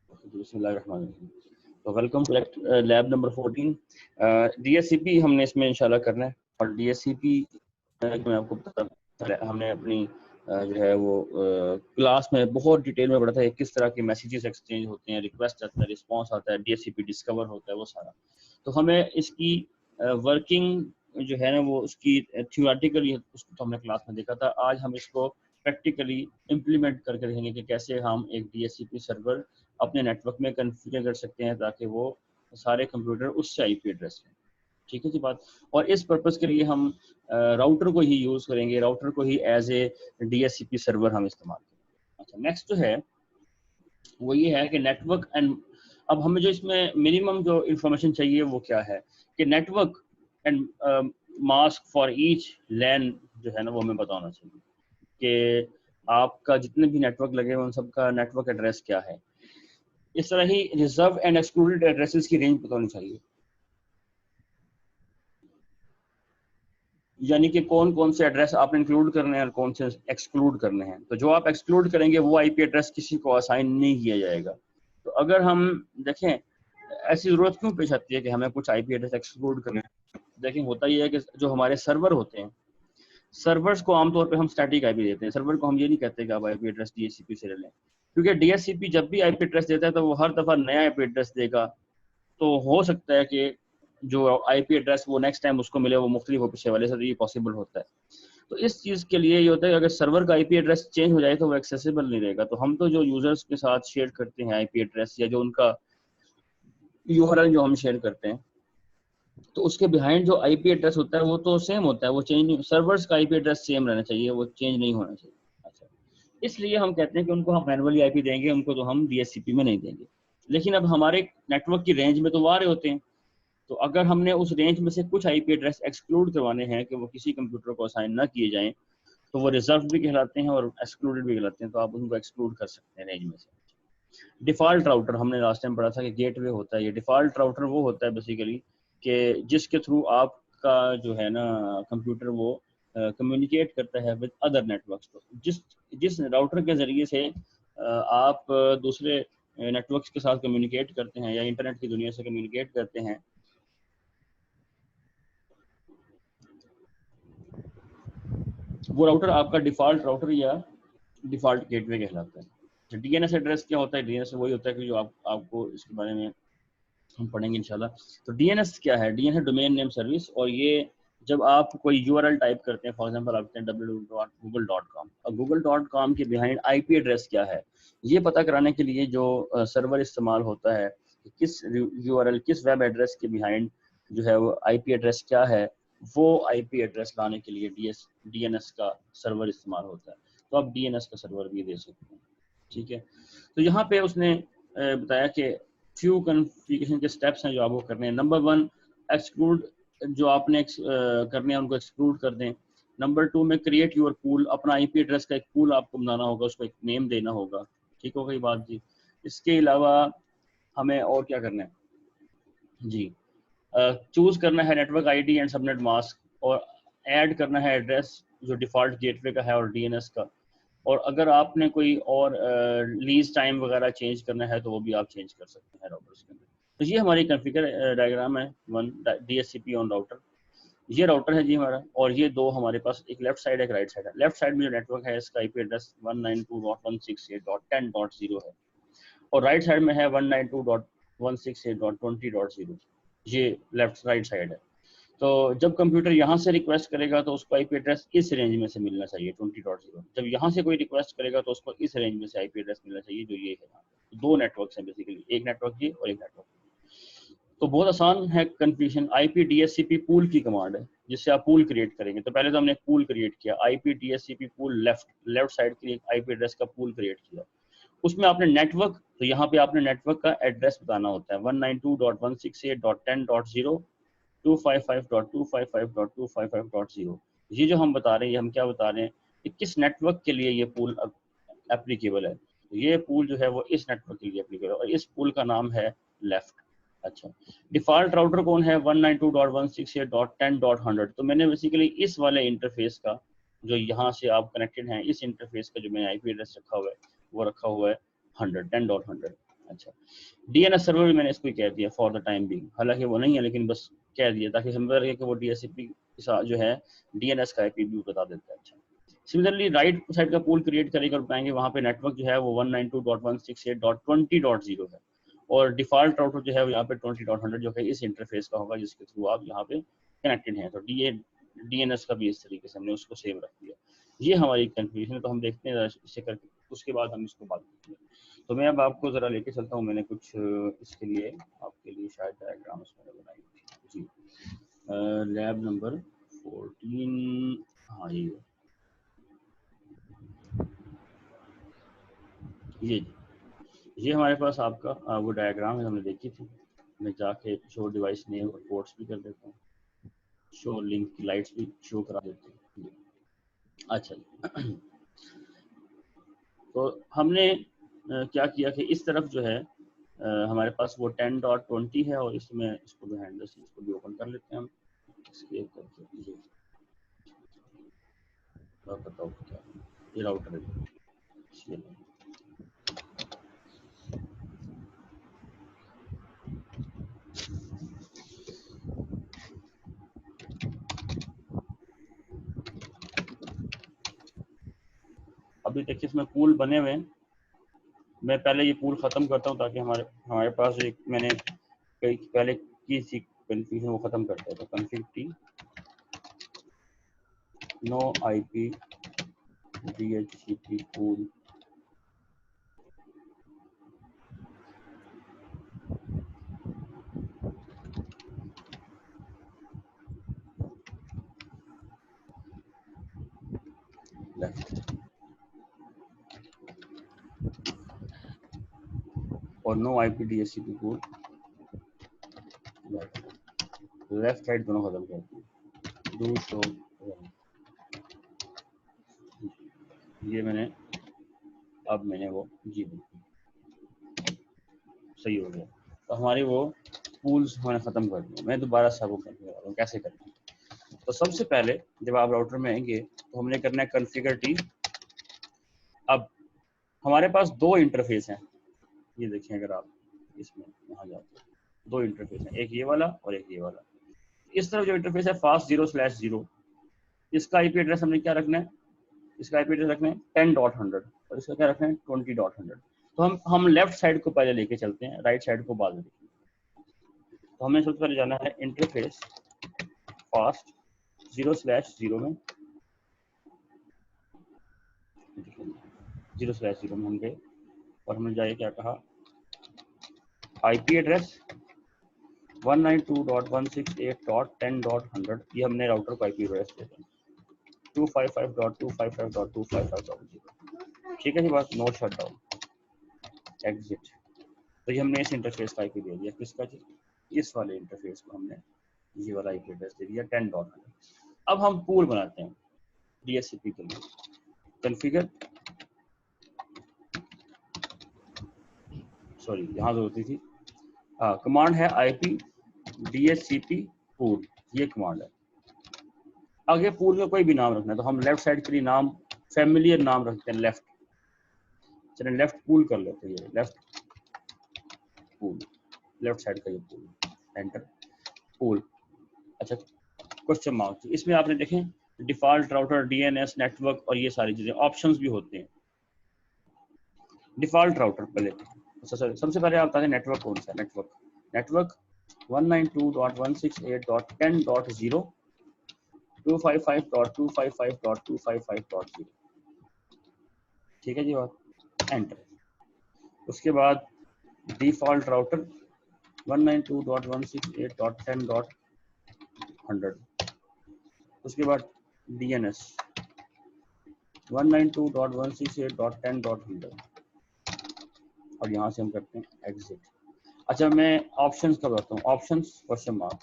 तो welcome to lab number 14। DSCP हमने इसमें इंशाल्लाह करना है। और डीएससीपी मैं आपको बता, हमने अपनी जो है वो क्लास में बहुत डिटेल में पढ़ा था किस तरह के मैसेजेस एक्सचेंज होते हैं, रिक्वेस्ट आता है, रिस्पांस आता है, डीएससीपी डिस्कवर होता है, वो सारा। तो हमें इसकी वर्किंग जो है ना वो उसकी थ्योरेटिकली उसको तो हमने क्लास में देखा था। आज हम इसको प्रैक्टिकली इम्प्लीमेंट करके देखेंगे कि कैसे हम एक डीएससीपी सर्वर अपने नेटवर्क में कॉन्फ़िगर कर सकते हैं ताकि वो सारे कंप्यूटर उससे आईपी एड्रेस लें। ठीक है जी बात। और इस पर्पस के लिए हम राउटर को ही यूज़ करेंगे, राउटर को ही एज ए डीएससीपी सर्वर हम इस्तेमाल करेंगे। अच्छा, नेक्स्ट जो है वो ये है कि नेटवर्क एंड, अब हमें जो इसमें मिनिमम जो इंफॉर्मेशन चाहिए वो क्या है कि network and mask for each LAN जो है ना वो हमें बताना चाहिए कि आपका जितने भी नेटवर्क लगे हुए उन सबका नेटवर्क एड्रेस क्या है। इस तरह ही रिजर्व एंड एक्सक्लूडेड एड्रेसेस की रेंज पता होनी चाहिए, यानी कि कौन कौन से एड्रेस आपने इंक्लूड करने हैं और कौन से एक्सक्लूड करने हैं। तो जो आप एक्सक्लूड करेंगे वो आईपी एड्रेस किसी को असाइन नहीं किया जाएगा। तो अगर हम देखें ऐसी ज़रूरत क्यों पेश आती है कि हमें कुछ आईपी एड्रेस एक्सक्लूड करने हैं। देखें होता ये है कि जो हमारे सर्वर होते हैं, सर्वर्स को आमतौर पे हम स्टैटिक आईपी देते हैं। सर्वर को हम ये नहीं कहते कि आप आईपी एड्रेस डीएचसीपी से ले लें, क्योंकि डीएचसीपी जब भी आईपी एड्रेस देता है तो वो हर दफ़ा नया आईपी एड्रेस देगा। तो हो सकता है कि जो आईपी एड्रेस वो नेक्स्ट टाइम उसको मिले वो मुख्तलिफ हो पिछले वाले से, तो ये पॉसिबल होता है। तो इस चीज़ के लिए ये होता है कि अगर सर्वर का आईपी एड्रेस चेंज हो जाए तो वो एक्सेसिबल नहीं रहेगा। तो हम तो जो यूजर्स के साथ शेयर करते हैं आईपी एड्रेस या जो उनका यूआरएल जो हम शेयर करते हैं, तो उसके बिहाइंड जो आईपी एड्रेस होता है वो तो सेम होता है, वो चेंज नहीं, सर्वर्स का आईपी एड्रेस सेम रहना चाहिए, वो चेंज नहीं होना चाहिए। अच्छा, इसलिए हम कहते हैं कि उनको हम मैनुअली आईपी देंगे, उनको तो हम डीएचसीपी में नहीं देंगे। लेकिन अब हमारे नेटवर्क की रेंज में तो वो आ रहे होते हैं, तो अगर हमने उस रेंज में से कुछ आईपी एड्रेस एक्सक्लूड करवाने हैं कि वो किसी कंप्यूटर को असाइन ना किए जाएं, तो वो रिजर्व भी कहलाते हैं और एक्सक्लूडेड भी कहलाते हैं। तो आप उनको एक्सक्लूड कर सकते हैं रेंज में से। डिफ़ॉल्ट राउटर हमने लास्ट टाइम पढ़ा था कि गेटवे होता है। ये डिफ़ॉल्ट राउटर वो होता है बेसिकली कि जिसके थ्रू आपका जो है ना कंप्यूटर वो कम्युनिकेट करता है विद अदर नेटवर्क्स। तो जिस जिस राउटर के ज़रिए से आप दूसरे नेटवर्क्स के साथ कम्युनिकेट करते हैं या इंटरनेट की दुनिया से कम्युनिकेट करते हैं, वो राउटर आपका डिफ़ॉल्ट राउटर या डिफ़ॉल्ट गेटवे कहलाता है। तो डीएनएस एड्रेस क्या होता है? डीएनएस वही होता है कि जो आपको इसके बारे में हम पढ़ेंगे इंशाल्लाह। तो डीएनएस क्या है? डीएनएस है डोमेन नेम सर्विस, और ये जब आप कोई यूआरएल टाइप करते हैं, फॉर एग्जांपल आप कहते हैं www.google.com, और google.com के बिहाइंड आईपी एड्रेस क्या है, ये पता कराने के लिए जो सर्वर इस्तेमाल होता है कि किस यूआरएल किस वेब एड्रेस के बिहाइंड जो है वो आईपी एड्रेस क्या है, वो आईपी एड्रेस लाने के लिए डीएनएस का सर्वर इस्तेमाल होता है। तो आप डीएनएस का सर्वर भी दे सकते हैं। ठीक है, तो यहाँ पे उसने बताया कि फ्यू कॉन्फ़िगरेशन के स्टेप्स हैं जो आपको करने हैं। नंबर 1, एक्सक्लूड, जो आपने करने हैं उनको एक्सक्लूड कर दें। नंबर 2 में क्रिएट योर पूल, अपना आईपी एड्रेस का एक पूल आपको बनाना होगा, उसको एक नेम देना होगा। ठीक हो गई बात जी। इसके अलावा हमें और क्या करना है जी? चूज करना है network ID and subnet mask, और ऐड करना है एड्रेस जो डिफ़ॉल्ट गेटवे का है और डीएनएस का। और अगर आपने कोई और लीज टाइम वगैरह चेंज करना है तो वो भी आप चेंज कर सकते हैं राउटर्स के अंदर। तो ये हमारी कॉन्फ़िगर डायग्राम है, 1 डीएचसीपी ऑन राउटर। ये राउटर है जी हमारा, और ये दो हमारे पास, एक लेफ्ट साइड है एक राइट साइड है। लेफ्ट साइड में जो नेटवर्क है इसका आईपी एड्रेस 192.168.10.0 है, और राइट साइड में है 192.168.20.0। ये लेफ्ट राइट साइड है। तो जब कंप्यूटर यहाँ से रिक्वेस्ट करेगा तो उसको आईपी एड्रेस इस रेंज में से मिलना चाहिए 20.0। जब यहाँ से कोई रिक्वेस्ट करेगा तो उसको इस रेंज में से आईपी एड्रेस मिलना चाहिए जो ये है। दो नेटवर्क्स हैं बेसिकली, एक नेटवर्क ये और एक नेटवर्क। तो बहुत आसान है कन्फ्यूजन। आईपी डीएचसीपी पूल की कमांड है जिससे आप पूल क्रिएट करेंगे। तो पहले तो हमने एक पूल क्रिएट किया, IP DHCP pool left side के लिए आईपी एड्रेस का पूल क्रिएट किया। उसमें आपने नेटवर्क, तो यहाँ पे आपने नेटवर्क का एड्रेस बताना होता है 192.168.10.0 255.255.255.0। ये जो हम बता रहे हैं, ये हम क्या बता रहे हैं कि किस नेटवर्क के लिए ये पूल एप्लीकेबल है। तो ये पूल जो है वो इस नेटवर्क के लिए एप्लीकेबल है और इस पूल का नाम है लेफ्ट। अच्छा, डिफ़ॉल्ट राउटर कौन है? 192.168.10.100। तो मैंने बेसिकली इस वाले इंटरफेस का, जो यहाँ से आप कनेक्टेड हैं, इस इंटरफेस का जो मैंने आईपी एड्रेस रखा हुआ है वो रखा हुआ है 10.100। अच्छा, डीएनएस सर्वर भी मैंने इसको कह दिया फॉर द टाइम बिंग, हालांकि वो नहीं है लेकिन बस कह दिया ताकि समझ रहे कि वो डीएचसीपी के साथ जो है डीएनएस का आईपी भी बता देता है। अच्छा, सिमिलरली राइट साइड का पूल क्रिएट करेंगे और बताएंगे वहाँ पे नेटवर्क जो है वो 192.168.20.0 है और डिफॉल्ट राउटर जो है वो यहाँ पे 20.100 जो है इस इंटरफेस का होगा जिसके थ्रू आप यहाँ पे कनेक्टेड हैं। तो डीएनएस का भी इस तरीके से हमने उसको सेव रख दिया। ये हमारी कंफ्यूजन है, तो हम देखते हैं इससे करके, उसके बाद हम इसको बात करते हैं। तो मैं अब आपको ज़रा लेके चलता हूँ, मैंने कुछ इसके लिए आपके लिए शायद डायग्राम्स मैंने बनाई थी जी। लैब नंबर 14, हाँ ये हमारे पास आपका वो डायग्राम है, हमने देखी थी। मैं जाके शो डिवाइस नेम और पोर्ट्स भी कर देता हूँ, शो लिंक की लाइट्स भी शो करा देते हैं। अच्छा तो हमने क्या किया कि इस तरफ जो है हमारे पास वो 10.20 है और इसमें इसको भी हैंडल से इसको भी ओपन कर लेते हैं हम, स्केप करके। ये बताओ क्या, ये राउटर है। अभी देखिए इसमें पूल बने हुए हैं, मैं पहले ये पूल ख़त्म करता हूँ ताकि हमारे पास एक मैंने कई पहले की थी कन्फ्यूजन वो ख़त्म करते हैं। तो config T no IP DHCP pool left और no IP DHCP pool left right दोनों खत्म करते हैं। डू शो ये मैंने वो जी सही हो गया। तो हमारी वो पूल्स मैंने ख़त्म कर दिए। मैं दोबारा सब करने वाला हूँ, कैसे करना है। तो सबसे पहले जब आप राउटर में आएंगे तो हमने करना है कॉन्फ़िगर टी। अब हमारे पास दो इंटरफेस हैं, ये देखिए अगर आप इसमें यहाँ जाते हैं, दो इंटरफेस हैं, एक ये वाला और एक ये वाला। इस तरफ जो इंटरफेस है फास्ट 0/0, इसका आईपी एड्रेस हमने क्या रखना है, इसका आईपी एड्रेस रखना है 10.100 और इसका क्या रखना है 20.100। तो हम लेफ्ट साइड को पहले लेके चलते हैं, राइट साइड को बाद में। तो हमें सबसे पहले जाना है इंटरफेस फास्ट 0/0 में, 0/0 में हम गए और हमने जाए क्या कहा, आईपी एड्रेस 192.168.10.100, ये हमने राउटर को आईपी एड्रेस देते हैं 255.255.255.0। ठीक है जी बात, नो शट डाउन एग्जिट। तो ये हमने इस इंटरफेस का आईपी दे दिया, किसका जी, इस वाले इंटरफेस को हमने ये वाला आईपी एड्रेस दे दिया 10.100। अब हम पूल बनाते हैं डीएचसीपी के लिए। कॉन्फ़िगर, सॉरी यहाँ जरूरत थी, कमांड है आईपी डीएचसीपी पूल, ये कमांड है। आगे पूल का कोई भी नाम रखना है, तो हम लेफ्ट साइड के लिए नाम फैमिलियर नाम रखते हैं लेफ्ट। चलिए लेफ्ट पूल कर लेते हैं, लेफ्ट पूल, लेफ्ट साइड का ये पूल, एंटर पूल। अच्छा क्वेश्चन मार्क, इसमें आपने देखें डिफॉल्ट राउटर, डीएनएस, नेटवर्क और ये सारी चीजें ऑप्शंस भी होते हैं। डिफॉल्ट राउटर पहले, सबसे पहले आप बताएं नेटवर्क कौन सा है। नेटवर्क 192.168.10.0 255.255.255.0। ठीक है जी बात, एंटर। उसके बाद डिफॉल्ट राउटर 192.168.10.100। उसके बाद डीएनएस 192.168.10.100 और यहाँ से हम करते हैं एग्जिट। अच्छा मैं ऑप्शंस का बताता हूँ, ऑप्शंस क्वेश्चन मार्क,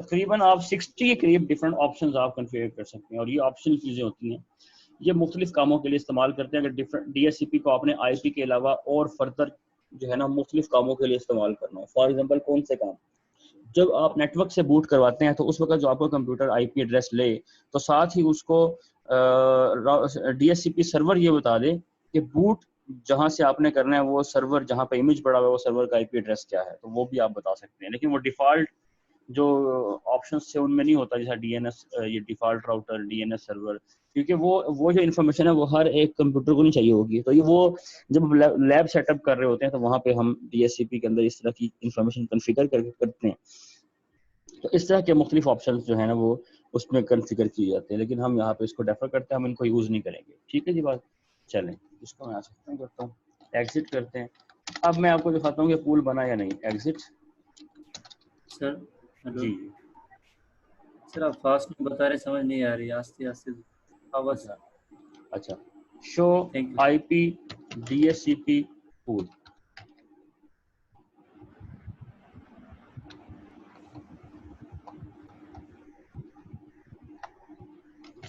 तकरीबन आप 60 के करीब डिफरेंट ऑप्शंस आप कॉन्फ़िगर कर सकते हैं और ये ऑप्शन चीज़ें होती हैं, ये मुख्तलिफ कामों के लिए इस्तेमाल करते हैं। अगर डिफरेंट डीएचसीपी को आपने आईपी के अलावा और फर्दर जो है ना मुख्तलिफ कामों के लिए इस्तेमाल करना हो, फॉर एग्जांपल कौन से काम, जब आप नेटवर्क से बूट करवाते हैं तो उस वक्त जो आपका कंप्यूटर आईपी एड्रेस ले तो साथ ही उसको डीएचसीपी सर्वर ये बता दे कि बूट जहां से आपने करना है वो सर्वर जहां पे इमेज पड़ा हुआ है वो सर्वर का आईपी एड्रेस क्या है, तो वो भी आप बता सकते हैं। लेकिन वो डिफॉल्ट जो ऑप्शंस थे उनमें नहीं होता, जैसा डीएनएस, ये डिफॉल्ट राउटर, डीएनएस सर्वर, क्योंकि वो जो इन्फॉर्मेशन है वो हर एक कंप्यूटर को नहीं चाहिए होगी। तो ये वो जब लैब सेटअप कर रहे होते हैं तो वहाँ पे हम डीएससीपी के अंदर इस तरह की इन्फॉर्मेशन कन्फिगर करते हैं। तो इस तरह के मुख्तलिफ ऑप्शन जो है ना वो उसमें कन्फिगर किए जाते हैं, लेकिन हम यहाँ पे इसको डेफर करते हैं, हम इनको यूज़ नहीं करेंगे। ठीक है जी बात। चलें इसको मैं आ करता हूँ, एग्जिट करते हैं। अब मैं आपको दिखाता हूँ कि पूल बना या नहीं। एग्जिट सर हेलो जी। सर, आप फास्ट में बता रहे, समझ नहीं आ रही, आस्ते आस्ते आवाज। अच्छा, show thank you. IP DSCP pool.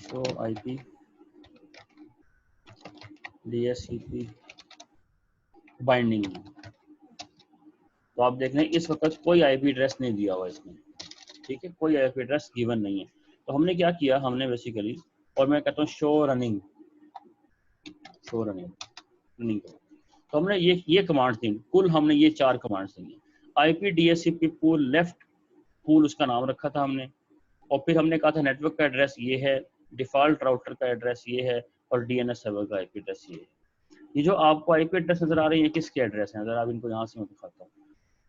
Show IP DSCP binding. तो आप देख रहे हैं इस वक्त कोई आईपी एड्रेस नहीं दिया हुआ इसमें। ठीक है, कोई आईपी एड्रेस गिवन नहीं है। तो हमने क्या किया, हमने बेसिकली, और मैं कहता हूँ शो रनिंग रनिंग करो। तो हमने ये कमांड थी, कुल हमने ये 4 कमांड दी। IP DSCP pool left pool उसका नाम रखा था हमने, और फिर हमने कहा था नेटवर्क का एड्रेस ये है, डिफॉल्ट राउटर का एड्रेस ये है, और डीएनएस सर्वर का आईपी एड्रेस ये है। ये जो आपको आईपी एड्रेस नजर आ रही है किसके एड्रेस है, अगर आप इनको यहाँ से मैं दिखाता हूँ।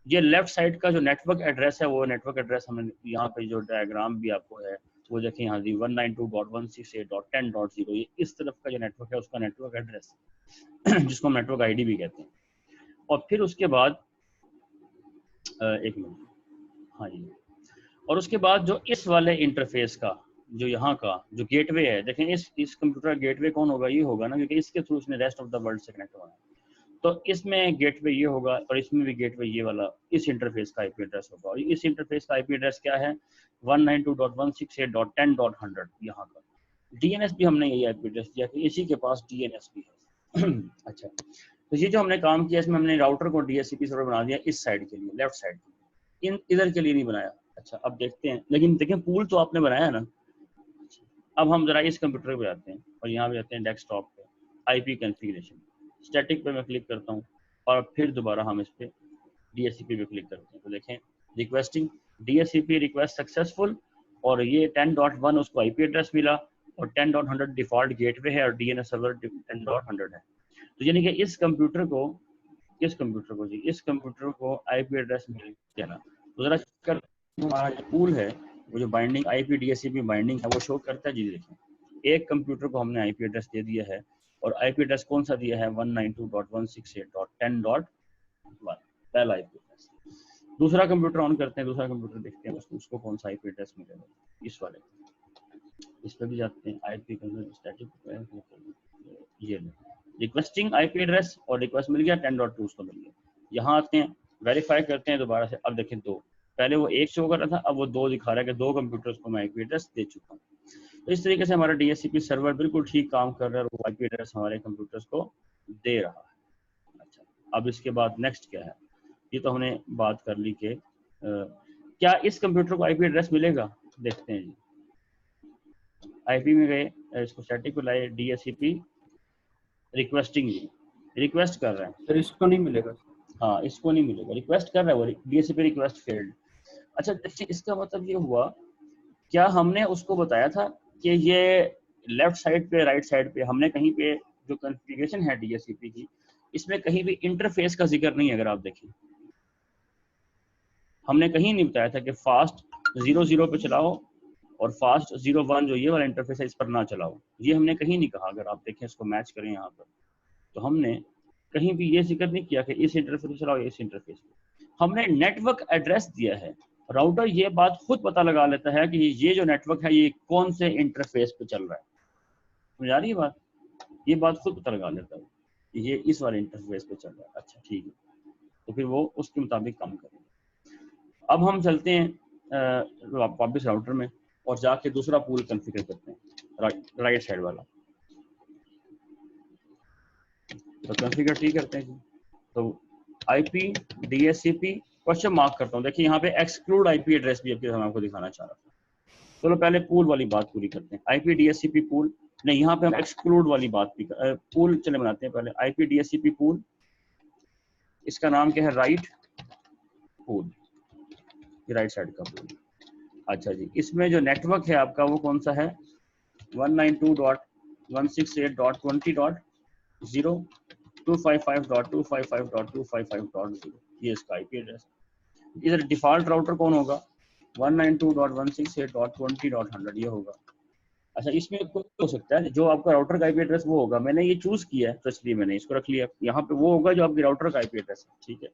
ये लेफ्ट साइड का जो नेटवर्क एड्रेस है वो नेटवर्क एड्रेस हमने यहाँ पे जो डायग्राम भी आपको है वो देखें यहाँ 192.168.10.0, ये इस तरफ का जो नेटवर्क है उसका नेटवर्क एड्रेस जिसको हम नेटवर्क आईडी भी कहते हैं। और फिर उसके बाद एक मिनट, हाँ जी, और उसके बाद जो इस वाले इंटरफेस का जो यहाँ का जो गेटवे है, देखें इस कंप्यूटर का गेटवे कौन होगा, ये होगा ना, क्योंकि इसके थ्रू इसने रेस्ट ऑफ द वर्ल्ड से कनेक्ट होना है। तो इसमें गेटवे ये होगा और इसमें भी गेटवे ये वाला इस इंटरफेस का आईपी एड्रेस होगा। और इस इंटरफेस का आईपी एड्रेस क्या है, 192.168.10.100 यहाँ का। डीएनएस भी हमने यही आईपी एड्रेस दिया कि इसी के पास डीएनएस भी है। अच्छा, तो ये जो हमने काम किया इसमें हमने राउटर को डीएससीपी सर्वर बना दिया इस साइड के लिए, लेफ्ट साइड के लिए, इधर के लिए नहीं बनाया। अच्छा, अब देखते हैं, लेकिन देखें पूल तो आपने बनाया ना। अब हम जरा इस कंप्यूटर पे जाते हैं और यहाँ पे जाते हैं डेस्कटॉप पे, आईपी कॉन्फ़िगरेशन, स्टैटिक पे मैं क्लिक करता हूँ और फिर दोबारा हम इस पे डीएससीपी पे क्लिक करते हैं। तो देखें रिक्वेस्टिंग डीएससीपी रिक्वेस्ट सक्सेसफुल, और ये 10.1 उसको आईपी एड्रेस मिला, और 10.100 डिफॉल्ट गेटवे है, और डीएनएस सर्वर 10.100 है। तो यानी कि इस कंप्यूटर को आईपी एड्रेस मिल गया ना। तो जरा हमारा जो पूल है वो जो बाइंडिंग आईपी डीएससीपी बाइंडिंग है वो शो करता है जी। देखें एक कंप्यूटर को हमने आईपी एड्रेस दे दिया है, और आईपी एड्रेस कौन सा दिया है, 192.168.10.1 पहला आईपी एड्रेस। दूसरा कंप्यूटर ऑन करते हैं, दूसरा कंप्यूटर देखते हैं उसको कौन सा आईपी एड्रेस मिलेगा। इस वाले इस पे भी जाते हैं, आईपी स्टैटिक ये रिक्वेस्टिंग आईपी एड्रेस, और रिक्वेस्ट मिल गया 10.2 उसको मिल गया। यहाँ आते हैं, वेरीफाई करते हैं दोबारा से। अब देखें दो, पहले वो एक शो कर रहा था, अब वो 2 दिखा रहा है कि 2 कंप्यूटर्स को मैं आईपी एड्रेस दे चुका हूँ। तो इस तरीके से हमारा डीएससीपी सर्वर बिल्कुल ठीक काम कर रहा है और वो आईपी एड्रेस हमारे कंप्यूटर्स को दे रहा है। अच्छा, अब इसके बाद नेक्स्ट क्या है, ये तो हमने बात कर ली कि क्या इस कंप्यूटर को आईपी एड्रेस मिलेगा। देखते हैं जी, आईपी में गए, इसको स्टैटिक को लाए, डीएससीपी रिक्वेस्टिंग, रिक्वेस्ट कर रहे हैं सर इसको नहीं मिलेगा। हाँ इसको नहीं मिलेगा, रिक्वेस्ट कर रहा है वो, डीएससीपी रिक्वेस्ट फेल्ड। अच्छा देखिए इसका मतलब ये हुआ, क्या हमने उसको बताया था कि ये लेफ्ट साइड पे राइट साइड पे हमने कहीं पे जो कॉन्फ़िगरेशन है डीएससीपी की, इसमें कहीं भी इंटरफेस का जिक्र नहीं है। अगर आप देखें हमने कहीं नहीं बताया था कि फास्ट 00 पे चलाओ और फास्ट 01 जो ये वाला इंटरफेस है इस पर ना चलाओ, ये हमने कहीं नहीं कहा। अगर आप देखें इसको मैच करें यहाँ पर, तो हमने कहीं भी ये जिक्र नहीं किया कि इस इंटरफेस पे चलाओ, इस इंटरफेस पे। हमने नेटवर्क एड्रेस दिया है, राउटर ये बात खुद पता लगा लेता है कि ये जो नेटवर्क है ये कौन से इंटरफेस पे चल रहा है। समझ आ रही है बात, ये बात खुद पता लगा लेता है कि ये इस वाले इंटरफेस पे चल रहा है। अच्छा ठीक है, तो फिर वो उसके मुताबिक काम करेंगे। अब हम चलते हैं वापस राउटर में और जाके दूसरा पूल कॉन्फ़िगर करते हैं, राइट साइड वाला। तो कॉन्फ़िगर ठीक करते हैं जी। तो आईपी डीएससीपी क्वेश्चन मार्क करता हूँ। देखिए यहाँ पे एक्सक्लूड आईपी एड्रेस भी मैं आपको दिखाना चाह रहा था। चलो पहले पूल वाली बात पूरी करते हैं। आईपी डीएससीपी पूल नहीं, यहाँ पे हम एक्सक्लूड वाली बात भी पूल चले बनाते हैं पहले। आईपी डीएचसीपी पूल, इसका नाम क्या है, राइट पूल, ये राइट साइड का पूल। अच्छा जी, इसमें जो नेटवर्क है आपका वो कौन सा है, 192.168.20.0 255.255.255.0, ये इसका आईपी एड्रेस। इधर डिफॉल्ट राउटर कौन होगा, 192.168.20.100 ये होगा। अच्छा, इसमें कुछ हो सकता है जो आपका राउटर का आईपी एड्रेस वो होगा, मैंने ये चूज किया है तो इसलिए मैंने इसको रख लिया, यहाँ पे वो होगा जो आपके राउटर का आईपी एड्रेस है, ठीक है।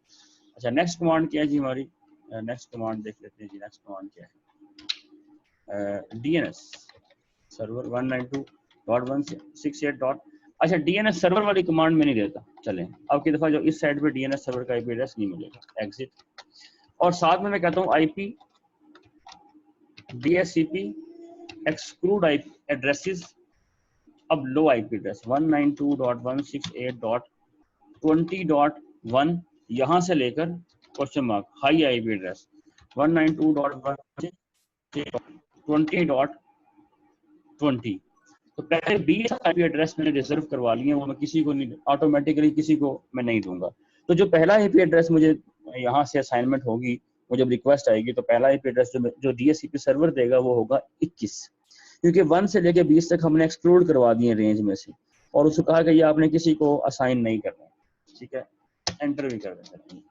अच्छा, नेक्स्ट कमांड क्या है जी हमारी, नेक्स्ट कमांड देख लेते हैं जी। नेक्स्ट कमांड क्या है, डीएनएस सर्वर 192.168. अच्छा, डीएनएस सर्वर वाली कमांड में नहीं देता, चलें अब की दफा जो इस साइड पे डीएनएस सर्वर का आईपी एड्रेस नहीं मिलेगा, एग्जिट। और साथ में मैं कहता हूँ IP DHCP exclude IP addresses, अब लो आईपी एड्रेस 192.168.20.1 यहाँ से लेकर question mark high IP address 192.168.20.20। तो पहले 20 आईपी एड्रेस मैंने रिजर्व करवा लिए, वो मैं किसी को नहीं, ऑटोमेटिकली किसी को मैं नहीं दूंगा। तो जो पहला आईपी एड्रेस मुझे यहाँ से असाइनमेंट होगी, वो जब रिक्वेस्ट आएगी तो पहला आईपी एड्रेस जो डीएचसीपी सर्वर देगा वो होगा 21, क्योंकि 1 से लेके 20 तक हमने एक्सक्लूड करवा दिए रेंज में से, और उसको कहा कि ये आपने किसी को असाइन नहीं करना, ठीक है। एंटर भी कर देते हैं,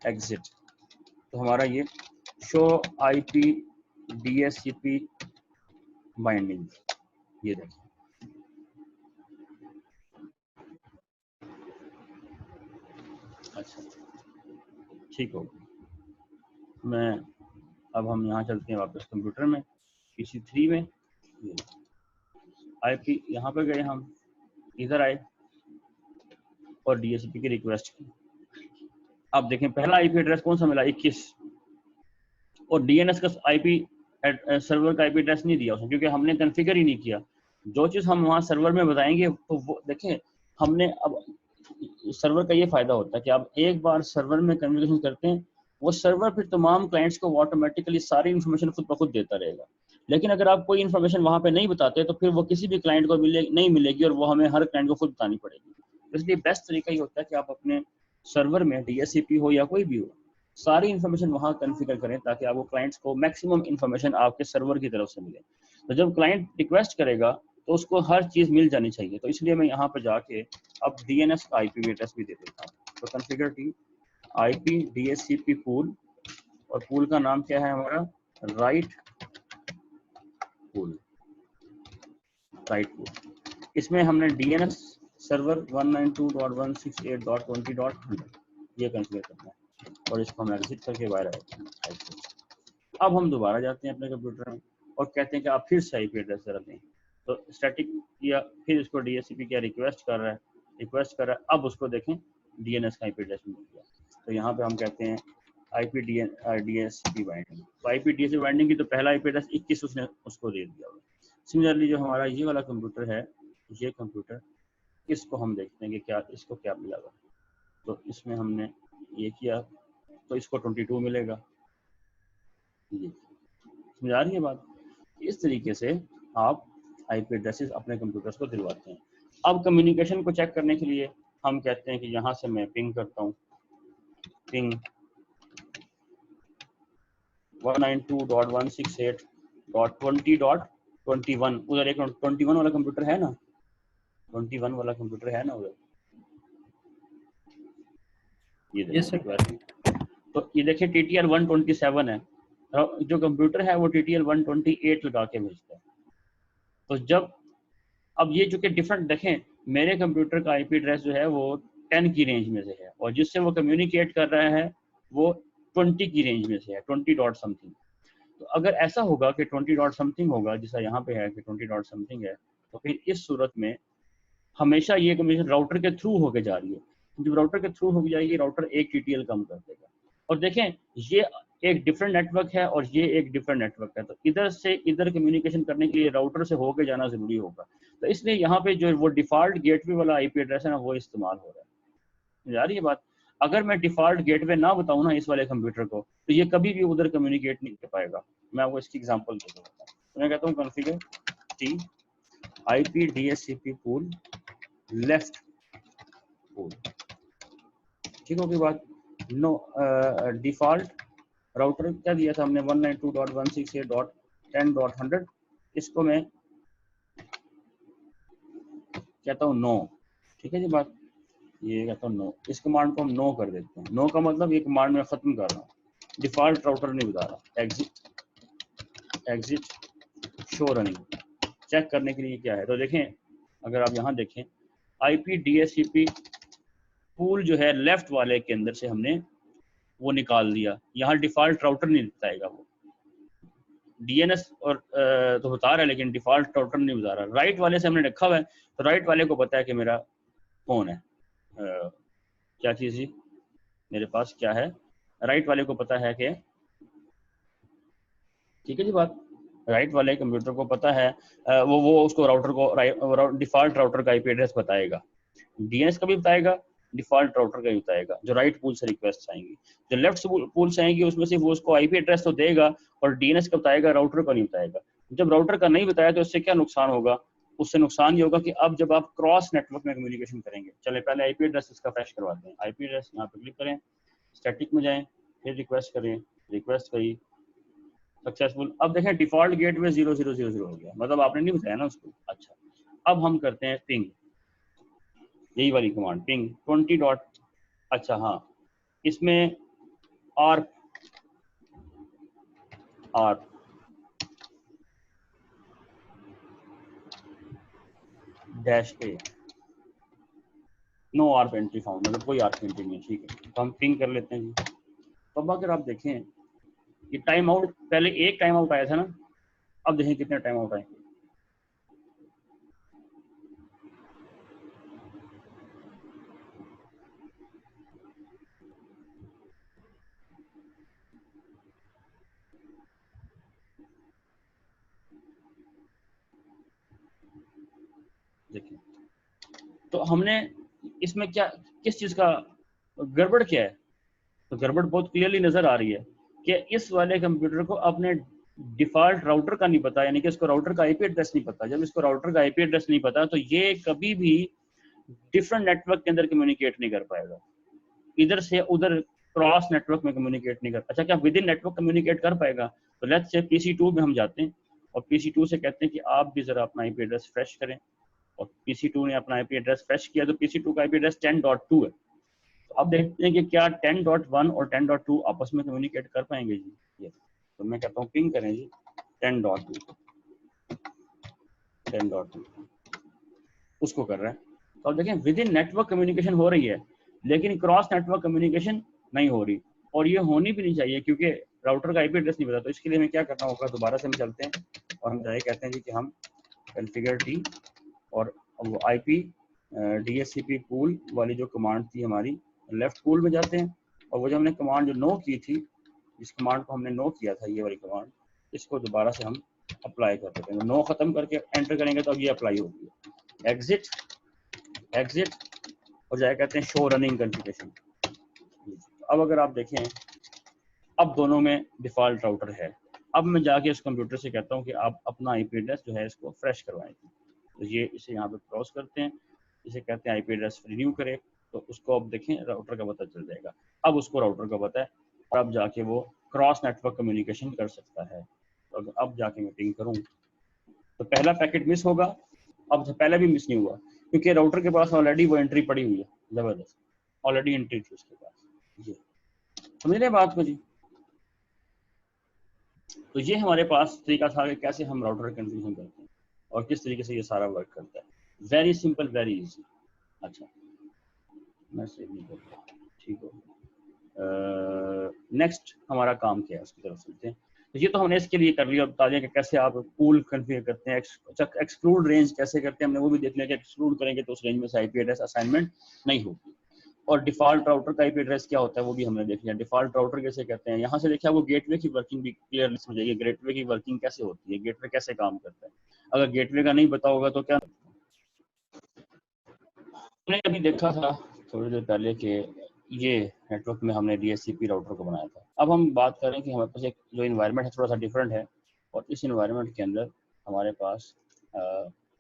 एग्जिट। तो हमारा ये शो आईपी डीएचसीपी बाइंडिंग, ये देखिए, अच्छा ठीक हो। मैं अब हम यहाँ चलते हैं वापस कंप्यूटर में, PC3 में, आईपी यहाँ पर गए, हम इधर आए और डीएचसीपी की रिक्वेस्ट की। अब देखें पहला आईपी एड्रेस कौन सा मिला, 21, और डीएनएस का आईपी सर्वर का आईपी एड्रेस नहीं दिया उसने, क्योंकि हमने कॉन्फ़िगर ही नहीं किया। जो चीज़ हम वहाँ सर्वर में बताएंगे तो वो देखें, हमने अब सर्वर का ये फायदा होता है कि आप एक बार सर्वर में कम्युनिकेशन करते हैं, वो सर्वर फिर तमाम क्लाइंट्स को ऑटोमेटिकली सारी इन्फॉर्मेशन खुद ब खुद देता रहेगा। लेकिन अगर आप कोई इन्फॉर्मेशन वहाँ पे नहीं बताते तो फिर वो किसी भी क्लाइंट को नहीं मिलेगी, और वो हमें हर क्लाइंट को खुद बतानी पड़ेगी। इसलिए बेस्ट तरीका ये होता है कि आप अपने सर्वर में डीएचसीपी हो या कोई भी हो, सारी इन्फॉर्मेशन वहाँ कॉन्फ़िगर करें ताकि आपको क्लाइंट्स को मैक्सिमम इन्फॉर्मेशन आपके सर्वर की तरफ से मिले। तो जब क्लाइंट रिक्वेस्ट करेगा तो उसको हर चीज़ मिल जानी चाहिए। तो इसलिए मैं यहाँ पर जाके अब डीएनएस का आईपी एड्रेस भी दे देता हूँ। तो configure T IP DHCP pool, और पूल का नाम क्या है हमारा, राइट पूल, राइट पूल। इसमें हमने डीएनएस सर्वर 192.168.20.100 ये कॉन्फ़िगर करना है, और इसको हम एग्जिट करके बाहर आते हैं। अब हम दोबारा जाते हैं अपने कंप्यूटर में और कहते हैं कि आप फिर से आईपी एड्रेस जरा दें। तो स्टैटिक किया, फिर इसको डीएचसीपी क्या रिक्वेस्ट कर रहा है, अब उसको देखें डीएनएस का आईपी एड्रेस मिल गया। तो यहाँ पे हम कहते हैं आईपी डीएचसीपी बाइंडिंग। तो आईपी डीएचसीपी बाइंडिंग की तो पहला आईपी एड्रेस 21 उसने उसको दे दिया। सिमिलरली जो हमारा ये वाला कंप्यूटर है, ये कंप्यूटर, इसको हम देखते हैं कि क्या इसको क्या मिला हुआ। तो इसमें हमने ये किया तो इसको 22 मिलेगा। ये समझ आ रही है बात। इस तरीके से आप आईपी एड्रेसेस अपने कंप्यूटर्स को दिलवाते हैं। अब कम्युनिकेशन को चेक करने के लिए हम कहते हैं कि यहाँ से मैं पिंग करता हूँ, पिंग 192.168.20.21। उधर एक 21 वाला कंप्यूटर है ना, 21 वाला कंप्यूटर है ना उधर, ये देखिए। तो ये देखिए TTL 127 है, जो कंप्यूटर है वो TTL 128 लगा के भेजता है। तो जब अब ये जो कि डिफरेंट देखें, मेरे कंप्यूटर का आईपी एड्रेस जो है वो 10 की रेंज में से है, और जिससे वो कम्युनिकेट कर रहा है वो 20 की रेंज में से है, 20 डॉट समथिंग। तो अगर ऐसा होगा कि 20 डॉट समथिंग होगा, जैसा यहाँ पे है कि 20 डॉट समथिंग है, तो फिर इस सूरत में हमेशा ये कम्युनिकेशन राउटर के थ्रू होके जा रही है। जब राउटर के थ्रू हो जाएगी, राउटर एक TTL कम कर देगा। और देखें ये एक डिफरेंट नेटवर्क है और ये एक डिफरेंट नेटवर्क है, तो इधर से इधर कम्युनिकेशन करने के लिए राउटर से होके जाना जरूरी होगा। तो इसलिए यहाँ पे जो वो डिफॉल्ट गेटवे वाला आईपी एड्रेस है ना, वो इस्तेमाल हो रहा है। समझ आ रही है बात। अगर मैं डिफॉल्ट गेटवे ना बताऊँ ना इस वाले कंप्यूटर को, तो ये कभी भी उधर कम्युनिकेट नहीं कर पाएगा। मैं आपको इसकी एग्जांपल दे दूँगा। तो मैं कहता हूँ configure T IP DHCP pool left pool, ठीक होगी बात। नो डिफॉल्ट राउटर क्या दिया था हमने 192.168.10.100, इसको मैं कहता हूँ नो, ठीक है जी बात, ये कहता हूँ नो, इस कमांड को हम नो कर देते हैं। नो का मतलब ये कमांड में खत्म कर रहा हूँ, डिफॉल्ट राउटर नहीं बता रहा। एग्जिट शो रनिंग चेक करने के लिए क्या है, तो देखें अगर आप यहाँ देखें IP DHCP पूल जो है लेफ्ट वाले के अंदर से हमने वो निकाल दिया, यहाँ डिफॉल्ट राउटर नहीं बताएगा, वो DNS और तो बता रहा है लेकिन डिफॉल्ट राउटर नहीं बता रहा। राइट वाले से हमने रखा हुआ है, तो राइट वाले को पता है कि मेरा कौन है, क्या चीज़ जी मेरे पास क्या है, राइट वाले को पता है कि, ठीक है जी बात, राइट वाले कंप्यूटर को पता है, वो उसको राउटर को डिफॉल्ट राउटर का IP एड्रेस बताएगा, DNS का भी बताएगा, डिफॉल्ट राउटर का भी बताएगा, जो राइट पूल से रिक्वेस्ट आएंगी। जो लेफ्ट पूल से आएंगी उसमें से वो उसको IP एड्रेस तो देगा और DNS का बताएगा, राउटर का नहीं बताएगा। जब राउटर का नहीं बताया तो इससे क्या नुकसान होगा, उससे नुकसान ये होगा कि अब जब आप क्रॉस नेटवर्क में कम्युनिकेशन करेंगे, चले पहले IP एड्रेस इसका फ्रेश करवाते हैं। IP एड्रेस यहाँ पे क्लिक करें, स्टैटिक में जाएं, फिर रिक्वेस्ट करें, रिक्वेस्ट करी सक्सेसफुल। अब देखें डिफॉल्ट गेटवे 0000 हो गया, मतलब आपने नहीं बताया ना उसको। अच्छा, अब हम करते हैं पिंग, यही वाली कमांड पिंग 20 डॉट, अच्छा हाँ, इसमें R -A, no ARP entry found, मतलब कोई आर्प एंट्री नहीं, ठीक है, तो हम पिंग कर लेते हैं जी। तो अब अगर आप देखें ये टाइम आउट, पहले एक टाइम आउट आया था ना, अब देखें कितने टाइम आउट आए। देखिए, तो हमने इसमें क्या, किस चीज का गड़बड़ क्या है, तो गड़बड़ बहुत क्लियरली नजर आ रही है कि इस वाले कंप्यूटर को अपने डिफॉल्ट राउटर का नहीं पता, यानी कि इसको राउटर का IP एड्रेस नहीं पता। जब इसको राउटर का IP एड्रेस नहीं पता तो ये कभी भी डिफरेंट नेटवर्क के अंदर कम्युनिकेट नहीं कर पाएगा, इधर से उधर क्रॉस नेटवर्क में कम्युनिकेट नहीं कर। अच्छा, क्या विद इन नेटवर्क कम्युनिकेट कर पाएगा? तो लेट्स से PC2 में हम जाते हैं और PC2 से कहते हैं कि आप भी जरा अपना IP एड्रेस फ्रेश करें, और PC2 ने अपना IP एड्रेस फ्रेश किया, तो PC2 का IP एड्रेस 10.2 है। तो अब देखते हैं कि क्या 10.1 और 10.2 आपस में कम्युनिकेट कर पाएंगे जी। ये तो मैं कहता हूँ पिंग करें जी 10.2 उसको कर रहा है। तो अब देखें विद इन नेटवर्क कम्युनिकेशन हो रही है, लेकिन क्रॉस नेटवर्क कम्युनिकेशन नहीं हो रही, और ये होनी भी नहीं चाहिए क्योंकि राउटर का IP एड्रेस नहीं पता। तो इसके लिए हमें क्या करना होगा, दोबारा से हम चलते हैं और हम जाए कहते हैं जी कि हम कॉन्फ़िगर T और वो IP DHCP पूल वाली जो कमांड थी हमारी, लेफ्ट पूल में जाते हैं, और वो जो हमने कमांड जो नो की थी, जिस कमांड को हमने नो किया था, ये वाली कमांड, इसको दोबारा से हम अप्लाई कर देते हैं। नो खत्म करके एंटर करेंगे तो अब ये अप्लाई होगी। एग्जिट और जाए कहते हैं शो रनिंग कॉन्फ़िगरेशन। अब अगर आप देखें, अब दोनों में डिफॉल्ट राउटर है। अब मैं जाके इस कंप्यूटर से कहता हूँ कि आप अपना IP एड्रेस जो है इसको फ्रेश करवाएं। तो ये इसे यहाँ पे क्रॉस करते हैं, इसे कहते हैं IP एड्रेस रिन्यू करें, तो उसको अब देखें राउटर का पता चल जाएगा। अब उसको राउटर का पता है और अब जाके वो क्रॉस नेटवर्क कम्युनिकेशन कर सकता है। तो अब जाके मैं पिंग करूँ तो पहला पैकेट मिस होगा, अब पहले भी मिस नहीं हुआ क्योंकि राउटर के पास ऑलरेडी वो एंट्री पड़ी हुई है, जबरदस्त ऑलरेडी एंट्री थी उसके पास। ये समझ रहे बात को जी। तो ये हमारे पास तरीका था कि कैसे हम राउटर कन्फ्यूजन करते हैं और किस तरीके से ये सारा वर्क करता है। Very simple, very easy. अच्छा, मैं सेव नहीं करता, ठीक हो। नेक्स्ट हमारा काम क्या है उसकी तरफ चलते हैं। तो ये तो हमने इसके लिए कर लिया, बता दिया कि कैसे आप पूल कन्फिगर करते हैं। एक्सक्लूड रेंज कैसे करते हैं हमने वो भी देख लिया कि एक्सक्लूड करेंगे तो उस रेंज में से IP एड्रेस असाइनमेंट नहीं होगी। और डिफॉल्ट राउटर का IP एड्रेस क्या होता है वो भी हमने देख लिया। डिफॉल्ट राउटर कैसे कहते हैं, यहाँ से देखिए वो गेटवे की वर्किंग भी क्लियरली समझाइए। गेटवे की वर्किंग कैसे होती है, गेटवे कैसे काम करता है। अगर गेटवे का नहीं पता होगा तो क्या, हमने अभी देखा था थोड़ी देर पहले कि ये नेटवर्क में हमने DHCP राउटर को बनाया था। अब हम बात करें कि हमारे पास एक जो इन्वायरमेंट है थोड़ा सा डिफरेंट है, और इस इन्वायरमेंट के अंदर हमारे पास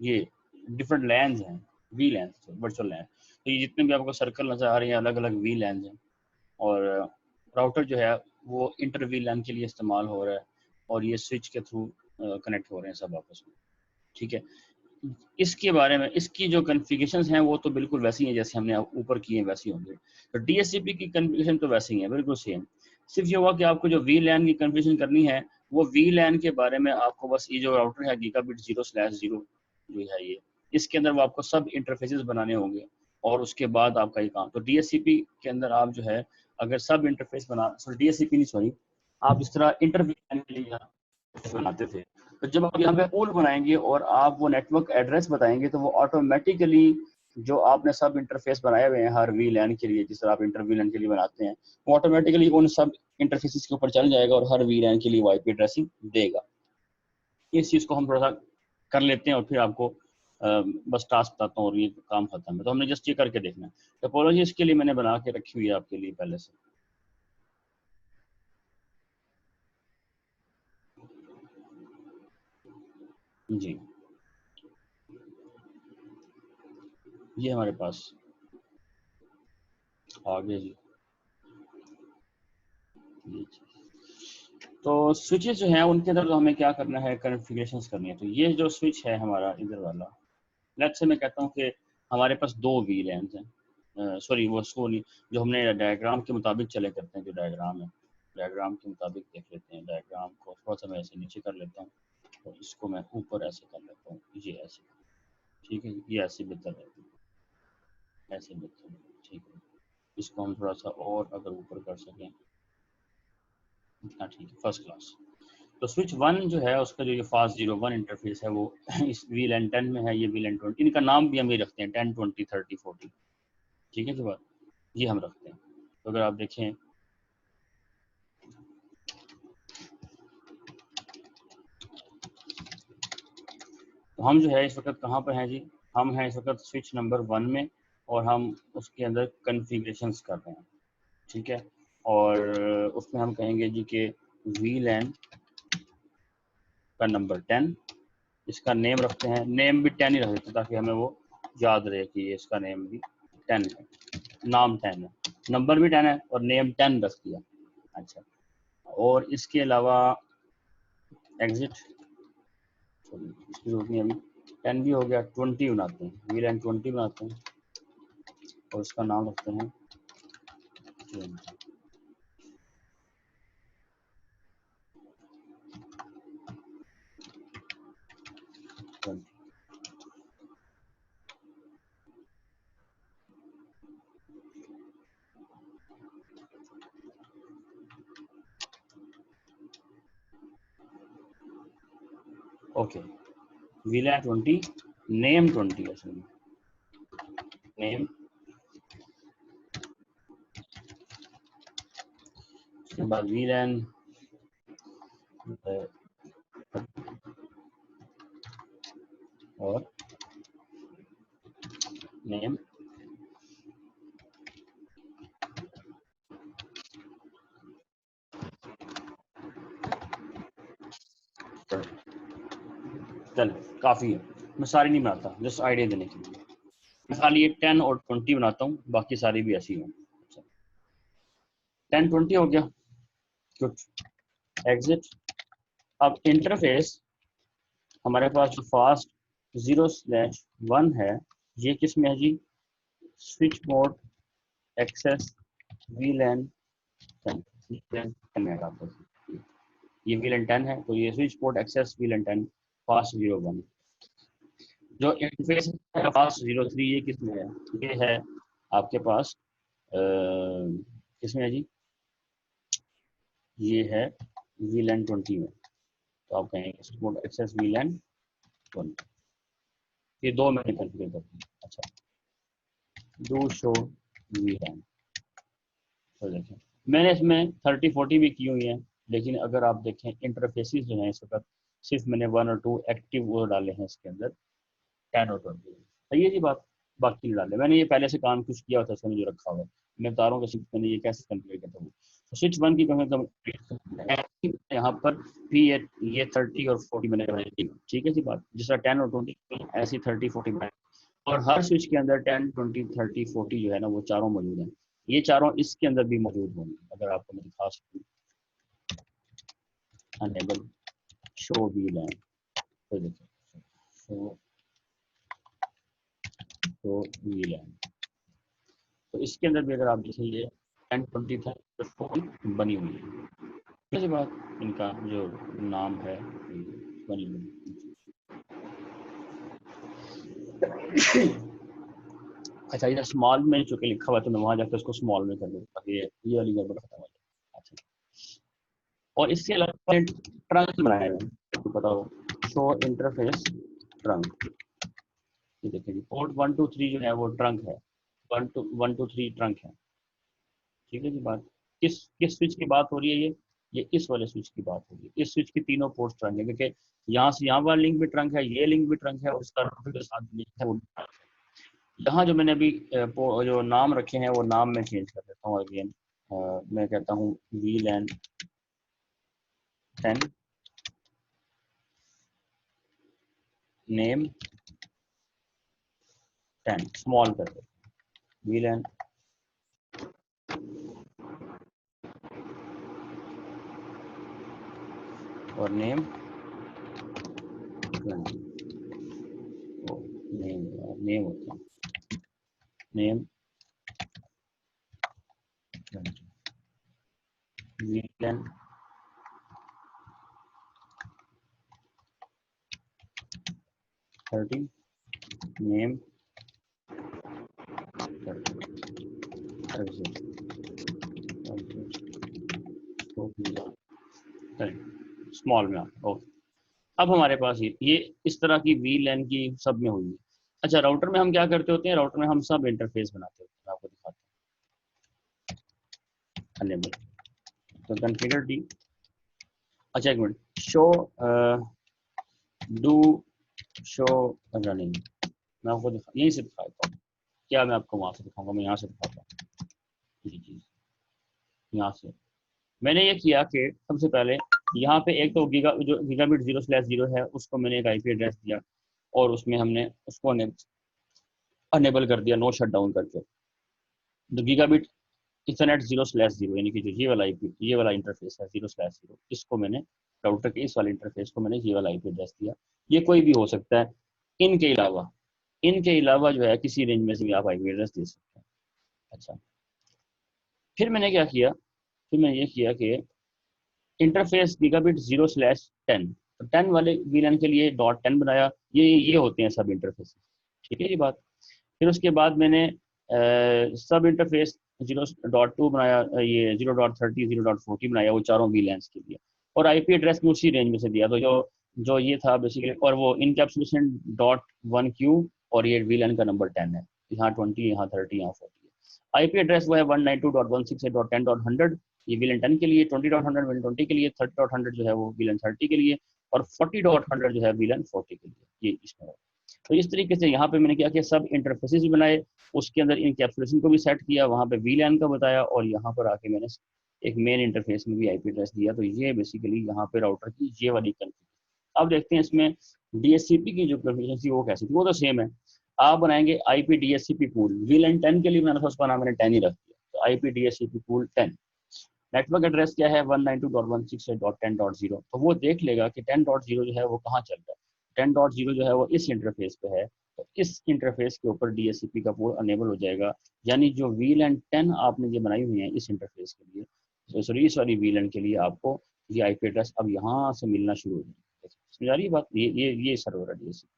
ये डिफरेंट लैंस हैं, वी लैंस, वर्चुअल लैन। तो ये जितने भी आपको सर्कल नजर आ रहे हैं अलग अलग वी लैंस हैं, और राउटर जो है वो इंटर वी लैन के लिए इस्तेमाल हो रहा है, और ये स्विच के थ्रू कनेक्ट हो रहे हैं सब आपस में। ठीक है, इसके बारे में इसकी जो कॉन्फ़िगरेशंस हैं वो तो बिल्कुल वैसी हैं जैसे हमने ऊपर की हैं वैसी होंगी। तो डीएचसीपी की कॉन्फ़िगरेशन तो वैसी ही है, बिल्कुल सेम। सिर्फ ये हुआ कि आपको जो वी लैन की कॉन्फ़िगरेशन करनी है वो वी लैन के बारे में आपको बस ये जो राउटर है गीगाबिट 0/0 जो है ये, इसके अंदर वो आपको सब इंटरफेसेस बनाने होंगे, और उसके बाद आपका ये काम। तो डीएचसीपी के अंदर आप जो है अगर सब इंटरफेस बना, सॉरी डीएचसीपी नहीं, सॉरी, आप इस तरह इंटर वी लैन के लिए बनाते थे, तो जब आप यहाँ पे पोल बनाएंगे और आप वो नेटवर्क एड्रेस बताएंगे तो वो ऑटोमेटिकली जो आपने सब इंटरफेस बनाए हुए हैं हर वी लैन के लिए, जिस तरह आप इंटर वी लैन के लिए बनाते हैं, वो ऑटोमेटिकली उन सब इंटरफेसेस के ऊपर चल जाएगा और हर वी लैन के लिए वो आईपी एड्रेसिंग देगा। इस चीज़ को हम थोड़ा सा कर लेते हैं और फिर आपको बस टास्क बताता हूँ और ये काम खत्म है। तो हमने जस्ट ये करके देखना है। टोपोलॉजी इसके लिए मैंने बना के रखी हुई है आपके लिए पहले से। जी, ये हमारे पास आगे जी, ये तो स्विचेस जो हैं उनके अंदर तो हमें क्या करना है, कॉन्फ़िगरेशंस करनी है। तो ये जो स्विच है हमारा इधर वाला, लेट्स से मैं कहता हूँ कि हमारे पास दो वी लैंस हैं, सॉरी वो उसको नहीं, जो हमने डायग्राम के मुताबिक चले करते हैं, जो डायग्राम है डायग्राम के मुताबिक देख लेते हैं। डायग्राम को थोड़ा सा मैं ऐसे नीचे कर लेता हूँ और इसको मैं ऊपर ऐसे कर लेता हूँ, ये ऐसे, ठीक है, ये ऐसे बेहतर है, ऐसे बेहतर है, ठीक है। इसको हम थोड़ा सा और अगर ऊपर कर सकें, हाँ ठीक है, फर्स्ट क्लास। तो स्विच 1 जो है उसका जो ये फास्ट 01 इंटरफेस है वो इस VLAN 10 में है, ये VLAN 20, इनका नाम भी हम ये रखते हैं 10, 20, 30, 40, ठीक है जी बात, ये हम रखते हैं। तो अगर आप देखें तो हम जो है इस वक्त कहाँ पर हैं जी, हम हैं इस वक्त स्विच नंबर 1 में, और हम उसके अंदर कन्फिग्रेशंस कर रहे हैं, ठीक है। और उसमें हम कहेंगे जी कि VLAN का नंबर 10, इसका नेम रखते हैं, नेम भी 10 ही रख देते हैं ताकि हमें वो याद रहे कि ये इसका नेम भी 10 है, नाम 10 है, नंबर भी 10 है और नेम 10 रख दिया। अच्छा, और इसके अलावा एग्जिट, इसकी जरूरत नहीं अभी, 10 भी हो गया, 20 बनाते हैं, VLAN 20 बनाते हैं और उसका नाम रखते हैं 20। ओके, VLAN 20, नेम 20 असल में, नेम, उसके बाद VLAN और नेम, चल काफ़ी है, मैं सारी नहीं बनाता, जस्ट आइडिया देने के लिए मैं खाली ये 10 और 20 बनाता हूँ, बाकी सारी भी ऐसी हैं। 10, 20 हो गया, गुड, एग्जिट। अब इंटरफेस हमारे पास जो फास्ट 0/1 है ये किस में है जी, स्विच मोड एक्सेस VLAN 10, ये VLAN 10 है, तो ये switch port access VLAN 10 fast 01। जो इंटरफेस है फास्ट 03 ये किस में है, ये है आपके पास किसमें है जी, ये है VLAN 20 में। तो आप कहेंगे स्विच मोड एक्सेस VLAN 20, ये दो मैंने कॉन्फ़िगर कर दिया। अच्छा, डू शो VLAN, तो देखें मैंने इसमें 30, 40 भी की हुई है, लेकिन अगर आप देखें इंटरफेसिस जो हैं इस वक्त सिर्फ मैंने 1 और 2 एक्टिव वो डाले हैं इसके अंदर, 10 और 20, सही है जी बात, बाकी नहीं डाले। मैंने ये पहले से काम कुछ किया होता है, इसमें जो रखा हुआ है मैं बता रहा हूँ कि मैंने ये कैसे कॉन्फ़िगर किया था। वो स्विच 1 की कंप्लीट यहाँ पर भी ये 30 और 40 मैंने बनाई, ठीक है जी बात, जिस तरह 10 और 20 ऐसी 30 40 बनाई, और हर स्विच के अंदर 10 20 30 40 जो है ना वो चारों मौजूद हैं। ये चारों इसके अंदर भी मौजूद होंगे। अगर आपको मैं दिखा सकूँ, अनेबल शो वीलैन, तो देखिए शो वीलैन, तो इसके अंदर भी अगर आप देखें ये 10 20 30 40 बनी हुई है। इसके बाद इनका जो नाम है बनी हुई। अच्छा, इधर स्मॉल में चूंकि लिखा हुआ है तो मैं वहां जाकर उसको स्मॉल में कर दूंगा, ये वाली गड़बड़ खत्म हो जाए। अच्छा, और इसके अलावा ट्रंक बनाया है, तो बताओ शो इंटरफेस ट्रंक। ये देखिए जी, पोर्ट 1 2 3 जो है वो ट्रंक है, 1 2 3 ट्रंक है, ठीक है जी बात। किस किस स्विच की बात हो रही है ये इस वाले स्विच की बात हो रही है। इस स्विच की तीनों पोर्ट ट्रंक है, क्योंकि यहाँ से यहाँ वाला लिंक भी ट्रंक है, ये लिंक भी ट्रंक है, और उसका राउटर के साथ लिंक है वो। यहाँ जो मैंने अभी जो नाम रखे हैं वो नाम मैं चेंज कर देता हूँ अगेन। मैं कहता हूँ VLAN 10 नेम 10 स्मॉल कर दे, VLAN और नेम 20, नेम होता है नेम 20, VLAN 30 नेम 30 स्मॉल में ओके। अब हमारे पास ये इस तरह की VLAN की सब में हुई है। अच्छा, राउटर में हम क्या करते होते हैं, राउटर में हम सब इंटरफेस बनाते होते हैं, आपको दिखाते हैं। अनेबल, तो कॉन्फ़िगर डी, अच्छा एक minute, show do show running, मैं आपको यहीं से दिखाता हूँ, क्या मैं आपको वहां से दिखाऊंगा, मैं यहाँ से दिखाता हूँ जी जी। यहाँ से मैंने ये किया कि सबसे पहले यहाँ पे एक तो गीगाबिट 0/0 है, उसको मैंने एक IP एड्रेस दिया, और उसमें हमने उसको अनेबल कर दिया नो शट डाउन करके। तो गीगाबिट इथरनेट 0/0 यानी कि जो ये वाला इंटरफेस है 0/0, इसको मैंने राउटर के इस वाले इंटरफेस को मैंने ये वाला IP एड्रेस दिया। ये कोई भी हो सकता है, इनके अलावा जो है किसी रेंज में से भी आप IP एड्रेस दे सकते हैं। अच्छा, फिर मैंने क्या किया, फिर मैंने ये किया कि इंटरफेस गीगाबिट 0/10, तो 10 वाले VLAN के लिए .10 बनाया। ये होते हैं सब इंटरफेस, ठीक है ये बात। फिर उसके बाद मैंने सब इंटरफेस 0.2 बनाया, ये 0.30 0.40 बनाया, वो चारों VLANs के लिए, और IP एड्रेस भी उसी रेंज में से दिया। तो जो जो ये था बेसिकली, और वो इनकैप्सुलेशन .1Q, और ये VLAN का नंबर 10 है, यहाँ 20 यहाँ 30 यहाँ 40 है। IP एड्रेस वो है 192.168.10.100, ये VLAN 10 के लिए, 20.100 VLAN 20 के लिए, 30.100 जो है वो VLAN 30 के लिए, और 40.100 जो है VLAN 40 के लिए, ये इसमें है। तो इस तरीके से यहाँ पे मैंने क्या किया, सब इंटरफेसेस बनाए, उसके अंदर इनकैप्सुलेशन को भी सेट किया, वहाँ पे VLAN का बताया, और यहाँ पर आके मैंने एक मेन इंटरफेस में भी IP एड्रेस दिया। तो ये बेसिकली यहाँ पे राउटर की ये वाली कन्फिगरेशन। अब देखते हैं इसमें DHCP की जो कन्फिगरेशन थी वो कैसी थी। वो तो सेम है, आप बनाएंगे IP DHCP पूल, VLAN 10 के लिए मैंने था, उसका नाम मैंने 10 ही रख दिया, तो IP DHCP pool 10। Network address क्या है 192.168.10.0, तो वो देख लेगा कि 10.0 जो है वो कहाँ चल रहा है। 10.0 जो है वो इस इंटरफेस पे है, तो इस इंटरफेस के ऊपर DHCP का पोर्ट अनेबल हो जाएगा। यानी जो VLAN 10 आपने ये बनाई हुई है इस इंटरफेस के लिए, सॉरी इस वाली VLAN के लिए, आपको ये IP एड्रेस अब यहाँ से मिलना शुरू हो जाएगा। समझ आ रही है बात, ये सर्वर है DHCP।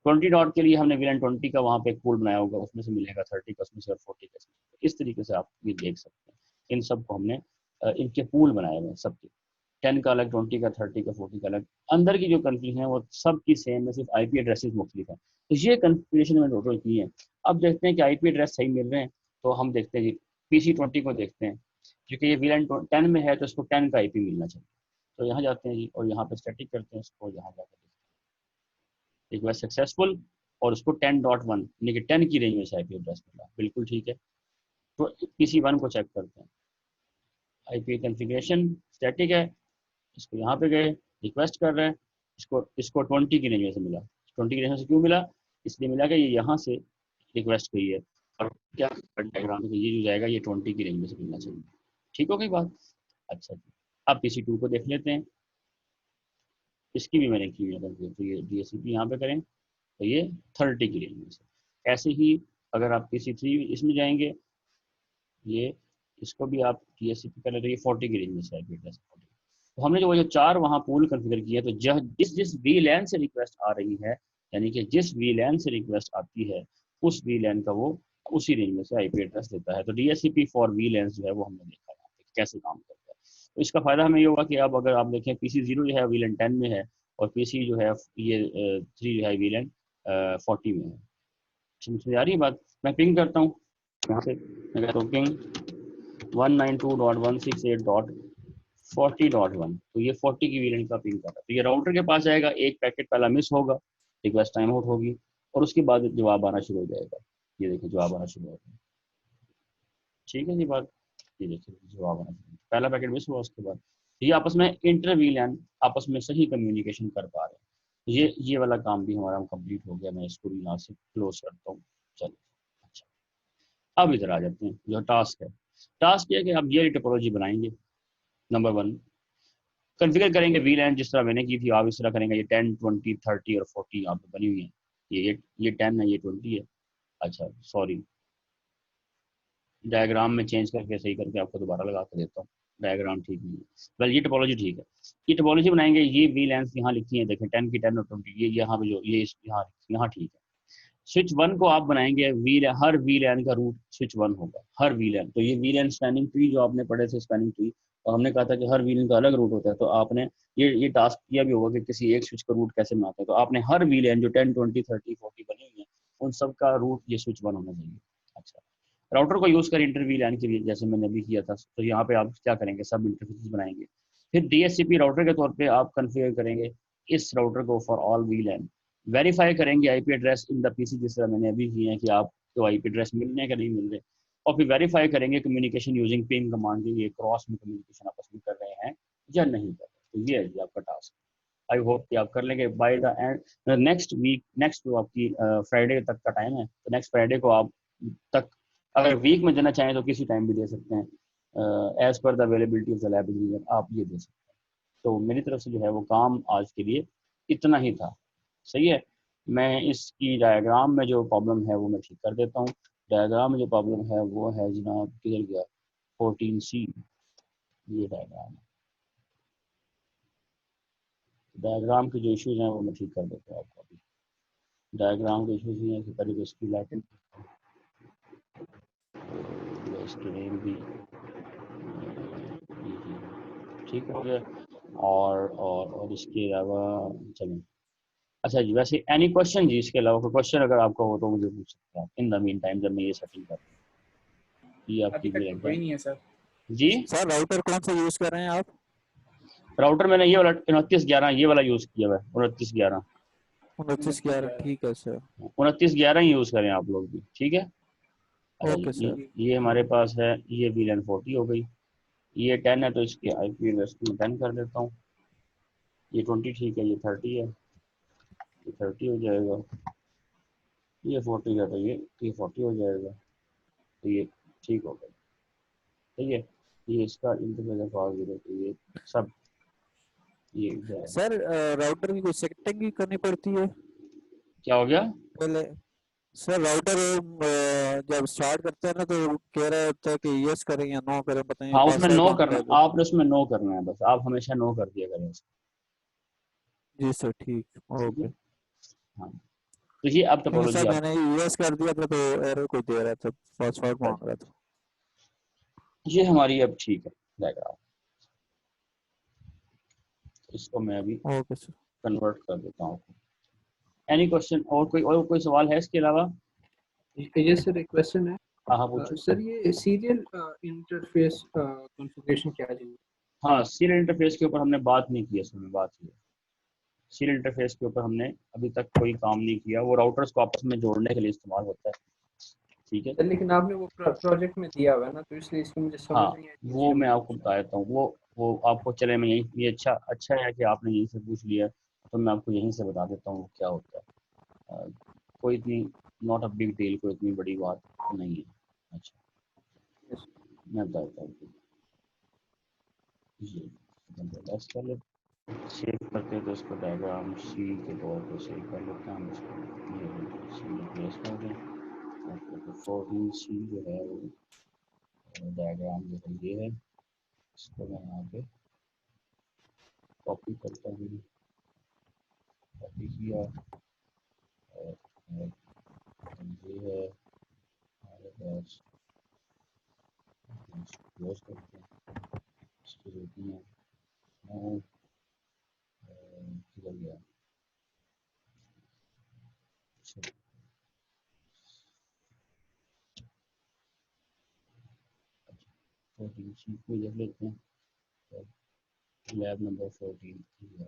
20 डॉट के लिए हमने VLAN 20 का वहाँ पे एक पूल बनाया होगा, उसमें से मिलेगा 30 का, उसमें से, और 40 का। इस तरीके से आप ये देख सकते हैं, इन सबको हमने इनके पूल बनाए हुए हैं सबके, 10 का अलग, 20 का, 30 का, 40 का अलग। अंदर की जो कन्फ्यूजन है वो सब की सेम है, सिर्फ IP एड्रेसेस मुख्तलिफ है। तो ये कन्फ्यूजन मैंने टोटल की है। अब देखते हैं कि IP एड्रेस सही मिल रहे हैं, तो हम देखते हैं जी PC20 को देखते हैं, क्योंकि ये VLAN 10 में है तो इसको 10 का IP मिलना चाहिए। तो यहाँ जाते हैं जी, और यहाँ पे स्टैटिक करते हैं इसको, यहाँ जाकर एक बार सक्सेसफुल, और उसको 10.1 यानी कि 10 की रेंज में से IP एड्रेस मिला, बिल्कुल ठीक है। तो PC1 को चेक करते हैं। आईपी कॉन्फ़िगरेशन स्टैटिक है, इसको यहाँ पे गए, रिक्वेस्ट कर रहे हैं, इसको 20 की रेंज में से मिला। 20 की रेंज में से क्यों मिला? इसलिए मिला कि ये यहाँ से रिक्वेस्ट हुई है और क्या डायग्राम में ये जो जाएगा ये 20 की रेंज में से मिलना चाहिए। ठीक हो गई बात? अच्छा जी, अब PC2 को देख लेते हैं, इसकी भी मैंने की है, तो ये DHCP यहाँ पे करें तो ये 30 की रेंज में से। ऐसे ही अगर आप PC3 इसमें जाएंगे, ये इसको भी आप DHCP कर ले तो ये 40 की रेंज में से आईपी एड्रेस। तो हमने जो 4 वहाँ पूल कॉन्फ़िगर किया, तो जिस जिस VLAN से रिक्वेस्ट आ रही है, यानी कि जिस VLAN से रिक्वेस्ट आती है उस VLAN का वो उसी रेंज में से आईपी एड्रेस देता है। तो DHCP फॉर VLAN जो है वो हमने देखा यहाँ पे कैसे काम करता है। तो इसका फायदा हमें ये होगा कि अब अगर आप देखें PC0 जो है VLAN 10 में है और PC जो है ये 3 जो है VLAN 40 में है। समझ में आ रही है बात? मैं पिंग करता हूँ यहाँ से, मैं कहता हूँ पिंग 192.168.40.1, तो ये 40 की VLAN का पिंग कर रहा है। तो ये राउटर के पास आएगा, एक पैकेट पहला मिस होगा, रिक्वेस्ट टाइम आउट होगी और उसके बाद जवाब आना शुरू हो जाएगा। ये देखिए जवाब आना शुरू हो गया। ठीक है जी बात, ये देखिए जवाब आना शुरू, पहला पैकेट मिस हुआ उसके बाद ये आपस में इंटर VLAN आपस में सही कम्युनिकेशन कर पा रहे हैं। ये वाला काम भी हमारा कंप्लीट हो गया। मैं इसको भी यहाँ से क्लोज करता हूँ। चलिए अच्छा, अब इधर आ जाते हैं जो टास्क है। टास्क ये है कि आप ये टोपोलॉजी बनाएंगे। नंबर 1 कॉन्फ़िगर करेंगे VLAN जिस तरह मैंने की थी, आप इस तरह करेंगे। ये 10, 20, 30 और 40 यहाँ पे बनी हुई है। ये 10 है, ये 20 है। अच्छा सॉरी, डायग्राम में चेंज करके सही करके आपको दोबारा लगा के देता हूँ, डायग्राम ठीक नहीं है। वेल ये टोपोलॉजी ठीक है, ये टोपोलॉजी बनाएंगे। ये VLANs यहाँ लिखी है, देखें 10 की 10 और 20, ये यहाँ पे जो ये यहाँ ठीक है। स्विच 1 को आप बनाएंगे, हर VLAN का रूट स्विच 1 होगा, हर VLAN। तो ये VLAN स्पैनिंग ट्री जो आपने पढ़े थे, स्पैनिंग ट्री, और हमने कहा था कि हर VLAN का अलग रूट होता है। तो आपने ये टास्क किया भी होगा कि किसी एक स्विच का रूट कैसे बनाते हैं। तो आपने हर VLAN जो 10, 20, 30, 40 बनी हुई है उन सब का रूट ये स्विच 1 होना चाहिए। अच्छा, राउटर को यूज कर इंटर VLAN के लिए जैसे मैंने अभी किया था, तो यहाँ पे आप क्या करेंगे, सब इंटरफेस बनाएंगे। फिर DHCP राउटर के तौर पे आप कन्फिगर करेंगे इस राउटर को फॉर ऑल VLAN। वेरीफाई करेंगे IP address in the PC जिस तरह मैंने अभी किए हैं कि आपको आईपी एड्रेस मिल रहे हैं कि नहीं मिल रहे, और फिर वेरीफाई करेंगे कम्युनिकेशन यूजिंग पिंग कमांड की, ये क्रॉस में कम्युनिकेशन आपस में कर रहे हैं या नहीं कर रहे। तो ये है जी आपका टास्क। आई होप कि आप कर लेंगे by the end next week. Next जो आपकी फ्राइडे तक का टाइम है, तो नेक्स्ट फ्राइडे को आप तक अगर वीक में देना चाहें तो किसी टाइम भी दे सकते हैं, as per the availability of the library आप ये दे सकते हैं। तो मेरी तरफ से जो है वो काम आज के लिए इतना ही था। सही है, मैं इसकी डायग्राम में जो प्रॉब्लम है वो मैं ठीक कर देता हूँ। डायग्राम में जो प्रॉब्लम है वो है जनाब, किधर गया, 14C, ये डायग्राम है। डायग्राम के जो इश्यूज हैं वो मैं ठीक कर देता हूँ आपको। अभी डायग्राम के इश्यूज नहीं है कि पहले इसकी लाइटिंग, इसकी रेंज भी ठीक हो गया, और इसके अलावा चलें। अच्छा जी, वैसे एनी क्वेश्चन जी, इसके अलावा कोई क्वेश्चन अगर आपका हो तो मुझे पूछ सकते हैं आप इन द मीन टाइम, जब मैं ये सेटिंग कर ये अभी आपकी तक भी तो कोई नहीं है सर। जी। सर राउटर कौन सा यूज कर रहे हैं आप? राउटर मैंने ये वाला 2911 ये वाला यूज किया हुआ है, 2911। 2911 ठीक है सर। 2911 ही यूज करें आप लोग भी, ठीक है। अच्छा ओके जी, सर। ये हमारे पास है, ये VLAN 40 हो गई, ये 10 है तो इसके आईपी एड्रेस को 10 कर देता हूँ। ये 20 ठीक है, ये 30 है, ये 30 हो जाएगा। ये 40 है तो ये 40 हो जाएगा, तो ये ठीक हो गया। ठीक है, ये इसका इंटरफेस तो ये सब ये है। सर राउटर की कोई सेटिंग भी करनी पड़ती है क्या हो गया? पहले? सर राउटर जब स्टार्ट करते हैं ना तो कह रहा होता है कि यस करें या नो करें, बताइए हाँ, उसमें पासवर्ड नो मांग करना, रहा है तो। आपने उसमें नो करना है, बस आप हमेशा नो कर दिया करें उसको। जी सर ठीक, ठीक है, ओके। हाँ। तो ये अब क्योंकि टोपोलॉजी सर आप, मैंने यस कर दिया था तो एरर को दे रहा था, पासवर्ड मांग रहा था। ये हमारी अब ठीक है डायग्राम, इसको मैं अभी ओके सर। कन्वर्ट कर देता हूँ। एनी क्वेश्चन, और कोई सवाल है इसके अलावा? ये सर एक क्वेश्चन है। हाँ हाँ पूछो। सर ये सीरियल इंटरफेस कॉन्फ़िगरेशन क्या है? हाँ, सीरियल इंटरफेस के ऊपर हमने बात नहीं की, इसमें बात की है। सीरियल इंटरफेस के ऊपर हमने अभी तक कोई काम नहीं किया, वो राउटर्स को आपस में जोड़ने के लिए इस्तेमाल होता है। ठीक है। सर लेकिन आपने वो प्रोजेक्ट में दिया हुआ है ना, तो इसलिए इसको मुझे समझ हाँ, नहीं आई वो इसलिए मैं मैंने आपको पूछा। बता देता हूँ। वो आपको, चले मैं यही, ये अच्छा अच्छा है कि आपने यहीं से पूछ लिया, तो मैं आपको यहीं से बता देता हूँ वो क्या होता है। कोई इतनी नॉट अ बिग डील, कोई इतनी बड़ी बात नहीं है। अच्छा, Yes. मैं बता देता हूँ। ये कंट्रोल कर ले, सेव करते हैं तो इसको डायग्राम सी के तौर पर सेव कर लेते हैं हम इसको। ये सी रिप्लेस कर दें, और 14 सी जो है वो डायग्राम जो है ये है, इसको मैं यहाँ पे कॉपी करता हूँ, कॉपी किया, और ये है हमारे पास, क्लोज करते हैं, इसको देते हैं नो, किधर गया, 14 सी को देख लेते हैं, लैब नंबर 14 14।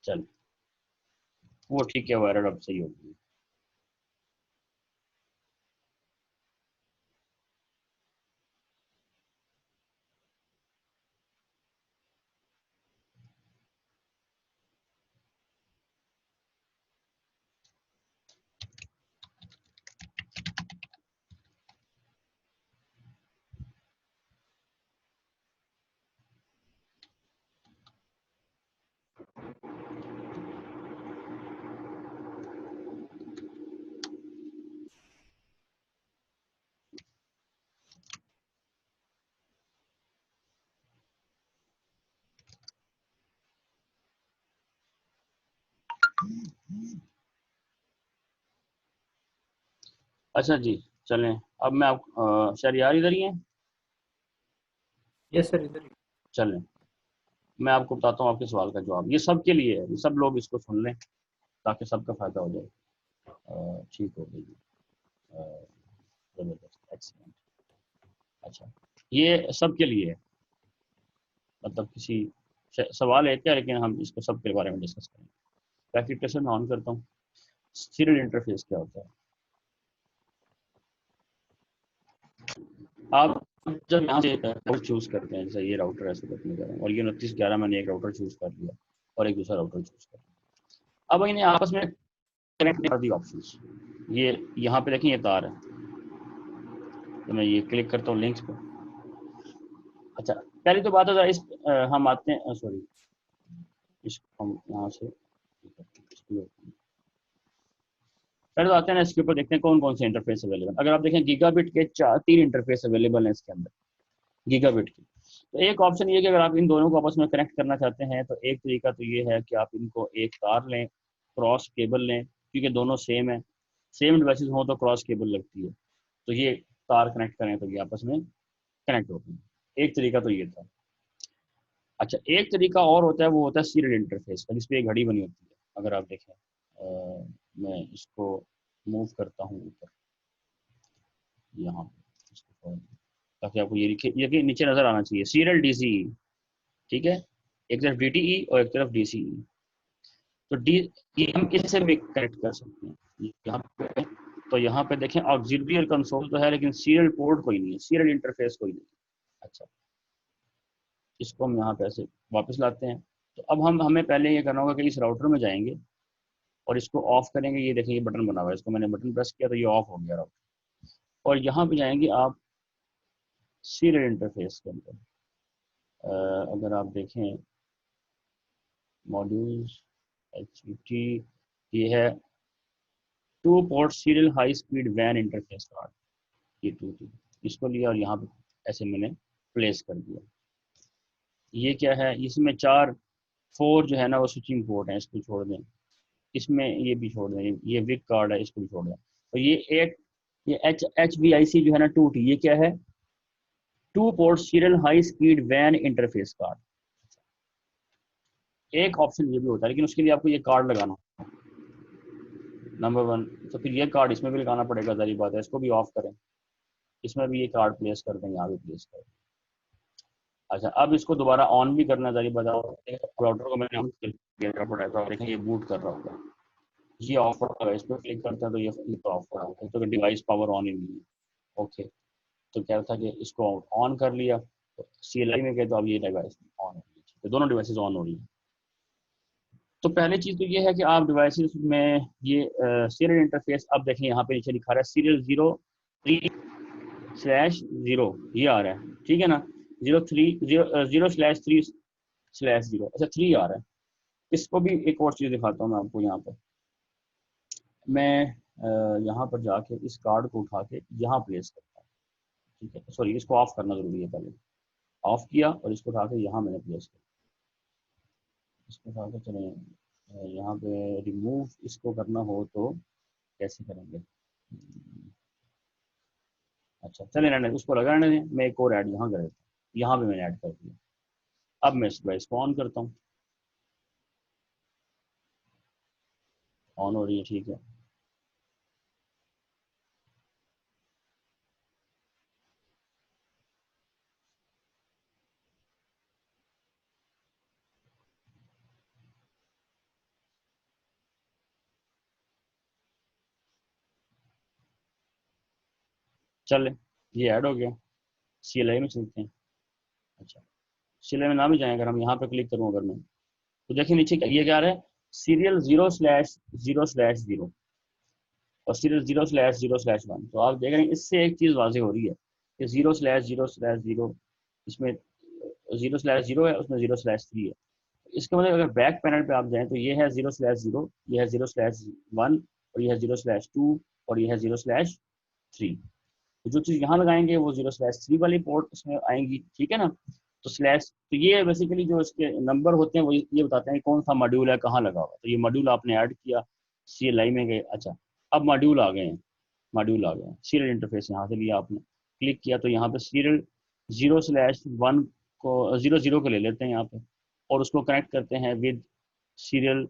चल, वो ठीक है, वायरल अब सही होगी। अच्छा जी, चलें, अब मैं आप शहरियार इधर ही हैं, यस सर, इधर ही। चलें, मैं आपको बताता हूँ आपके सवाल का जवाब। ये सब के लिए है, ये सब लोग इसको सुन लें ताकि सबका फायदा हो जाए। ठीक हो गई, जबरदस्त, एक्सीलेंट। अच्छा, ये सब के लिए है, मतलब किसी सवाल है क्या, लेकिन हम इसको सब के बारे में डिस्कस करेंगे। क्लासिफिकेशन में ऑन करता हूँ। सीरियल इंटरफेस क्या होता है? आप जब यहाँ से राउटर चूज करते हैं, जैसे ये राउटर है सूरत में, और ये 2911 मैंने एक राउटर चूज कर लिया और एक दूसरा राउटर चूज कर लिया। अब इन्हें आपस में कनेक्ट कर दी ऑप्शंस। ये यहाँ पे देखें, ये तार है, तो मैं ये क्लिक करता हूँ लिंक्स पे। अच्छा, पहली तो बात है, इस हम आते हैं, सॉरी, इसको हम यहाँ से पहले तो आते हैं ना, इसके ऊपर देखते हैं कौन कौन से इंटरफेस अवेलेबल। अगर आप देखें, गीगाबिट के 3 इंटरफेस अवेलेबल हैं इसके अंदर, गीगाबिट की। तो एक ऑप्शन ये है कि अगर आप इन दोनों को आपस में कनेक्ट करना चाहते हैं, तो एक तरीका तो ये है कि आप इनको एक तार लें, क्रॉस केबल लें, क्योंकि दोनों सेम है, सेम डिवाइसेस हो तो क्रॉस केबल लगती है, तो ये तार कनेक्ट करें तो ये आपस में कनेक्ट होते हैं। एक तरीका तो ये था। अच्छा, एक तरीका और होता है, वो होता है सीरियल इंटरफेस का, जिसपे एक घड़ी बनी होती है। अगर आप देखें, मैं इसको मूव करता हूँ ऊपर यहाँ, ताकि आपको ये नीचे नजर आना चाहिए, सीरियल डीसी, ठीक है, एक तरफ डीटीई और एक तरफ डीसीई। तो डी, ये हम किससे कनेक्ट कर सकते हैं यहाँ पे? तो यहाँ पे देखें, ऑक्सिलरी और कंसोल तो है, लेकिन सीरियल पोर्ट कोई नहीं है, सीरियल इंटरफेस कोई नहीं। अच्छा, इसको हम यहाँ पे ऐसे वापस लाते हैं। तो अब हमें पहले ये करना होगा कि इस राउटर में जाएंगे और इसको ऑफ करेंगे। ये देखें, ये बटन बना हुआ है, इसको मैंने बटन प्रेस किया तो ये ऑफ हो गया राउटर। और यहाँ पे जाएंगे आप सीरियल इंटरफेस के अंदर। अगर आप देखें, मॉड्यूल्स, HT, ये है two port serial high speed वैन इंटरफेस कार्ड, ये टू थी, इसको लिया और यहाँ पे ऐसे मैंने प्लेस कर दिया। ये क्या है, इसमें 4 जो है ना वो स्विचिंग पोर्ट है, इसको छोड़ दें, इसमें ये भी छोड़ दें, ये विक कार्ड है इसको भी छोड़ दें। तो ये एक ये HVIC जो है ना 2T, ये क्या है, two port serial high speed वैन इंटरफेस कार्ड। एक ऑप्शन ये भी होता है, लेकिन उसके लिए आपको ये कार्ड लगाना नंबर 1, तो फिर ये कार्ड इसमें भी लगाना पड़ेगा, सारी बात है। इसको भी ऑफ करें, इसमें भी ये कार्ड प्लेस कर दें, यहाँ भी प्लेस कर दें। अच्छा, अब इसको दोबारा ऑन भी करना, सारी बताओ, राउटर को मैंने ऑन किया पड़ा था, देखें ये बूट कर रहा होगा, ये ऑफ होगा, इस पर क्लिक करता है तो ये तो ऑफ होगा, तो डिवाइस पावर ऑन ही नहीं है। ओके, तो क्या था कि इसको ऑन कर लिया, तो CLI में गए तो अब ये डिवाइस ऑन हो रही है, तो दोनों डिवाइसेस ऑन हो रही है। तो पहली चीज़ तो ये है कि आप डिवाइसेस में ये सीरियल इंटरफेस, अब देखें यहाँ पे नीचे लिखा रहा है सीरियल 0/3/0, ये आ रहा है, ठीक है ना, 0/3/0, अच्छा 3 आ रहा है। इसको भी एक और चीज़ दिखाता हूँ मैं आपको, यहाँ पर मैं यहाँ पर जाके इस कार्ड को उठा के यहाँ प्लेस करता हूँ, ठीक है, सॉरी इसको ऑफ करना जरूरी है, पहले ऑफ किया और इसको उठा के यहाँ मैंने प्लेस किया, इसको उठा के चले यहाँ पे रिमूव इसको करना हो तो कैसे करेंगे, अच्छा चले रहने उसको लगाने दें, मैं एक और ऐड यहाँ कर देता हूँ, यहाँ पे मैंने ऐड कर दिया। अब मैं इस डिवाइस को ऑन करता हूँ, ऑन हो रही है, ठीक है। चले, ये ऐड हो गया। CLI में चलते हैं। अच्छा, CLI में ना भी जाए, अगर हम यहाँ पे क्लिक करूँ अगर मैं, तो देखिए नीचे ये क्या आ रहा है, सीरियल 0/0/0 और सीरियल 0/0/1। तो आप देख रहे हैं इससे एक चीज़ वाज़ेह हो रही है कि 0/0/0, इसमें 0/0 है, उसमें 0/3 है। इसका मतलब अगर बैक पैनल पे आप जाएं तो ये है 0/0, ये है 0/1 और ये है 0/2 और ये है 0/3। तो जो चीज़ यहाँ लगाएंगे वो 0/3 वाली पोर्ट उसमें आएंगी, ठीक है ना। तो तो ये बेसिकली जो इसके नंबर होते हैं वो ये बताते हैं कौन सा मॉड्यूल है, कहाँ लगा हुआ। तो ये मॉड्यूल आपने ऐड किया, CLI में गए, अच्छा अब मॉड्यूल आ गए हैं, सीरियल इंटरफेस यहाँ से लिया आपने, क्लिक किया तो यहाँ पे सीरियल 0/1 को 0/0 को ले लेते हैं यहाँ पे और उसको कनेक्ट करते हैं विद सीरियल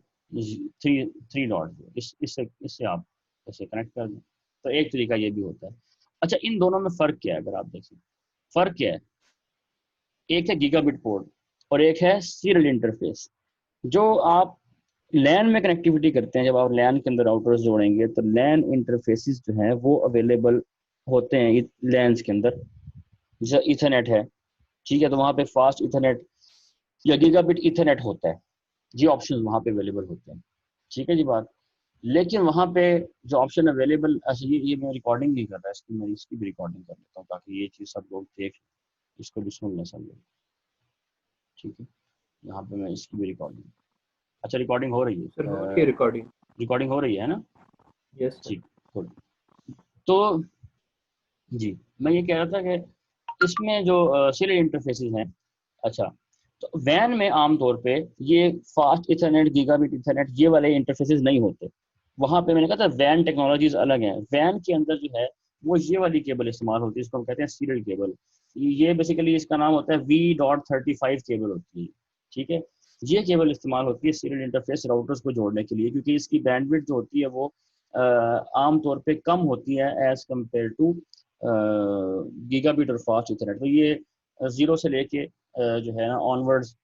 3 डॉट, इससे आप ऐसे कनेक्ट कर दें। तो एक तरीका ये भी होता है। अच्छा, इन दोनों में फ़र्क क्या है, अगर आप देखें फ़र्क क्या है, एक है गीगाबिट पोर्ट और एक है सीरियल इंटरफेस। जो आप लैन में कनेक्टिविटी करते हैं, जब आप लैन के अंदर राउटर्स जोड़ेंगे तो लैन इंटरफेसेस जो हैं वो अवेलेबल होते हैं लैन्स के अंदर, जैसे इथरनेट है, ठीक है, तो वहाँ पे फास्ट इथरनेट या गीगाबिट इथरनेट होता है, ये ऑप्शन वहाँ पे अवेलेबल होते हैं, ठीक है जी बात। लेकिन वहाँ पे जो ऑप्शन अवेलेबल, अच्छा ये मैं रिकॉर्डिंग नहीं कर रहा, इसकी भी रिकॉर्डिंग कर लेता हूँ ताकि ये चीज़ सब लोग देख, इसको भी सुन लें सब लोग, ठीक है। यहाँ पे मैं इसकी भी रिकॉर्डिंग, अच्छा रिकॉर्डिंग हो रही है सर, हो रही है रिकॉर्डिंग हो रही है ना, यस जी गुड। तो जी मैं ये कह रहा था कि इसमें जो सीरियल इंटरफेसेस हैं, अच्छा तो वैन में आमतौर पे ये फास्ट इथरनेट, गीगाबिट इथरनेट, ये वाले इंटरफेसेस नहीं होते। वहाँ पे मैंने कहा था वैन टेक्नोलॉजीज अलग हैं। वैन के अंदर जो है वो ये वाली केबल इस्तेमाल होती है, इसको हम कहते हैं सीरियल केबल। ये बेसिकली इसका नाम होता है V.35 केबल होती है, ठीक है। ये केबल इस्तेमाल होती है सीरियल इंटरफेस राउटर्स को जोड़ने के लिए, क्योंकि इसकी बैंडविड्थ जो होती है वो आमतौर पे कम होती है एज कम्पेयर टू गीगाबिट और फास्ट इथरनेट। तो ये 0 से लेके जो है ना ऑनवर्ड्स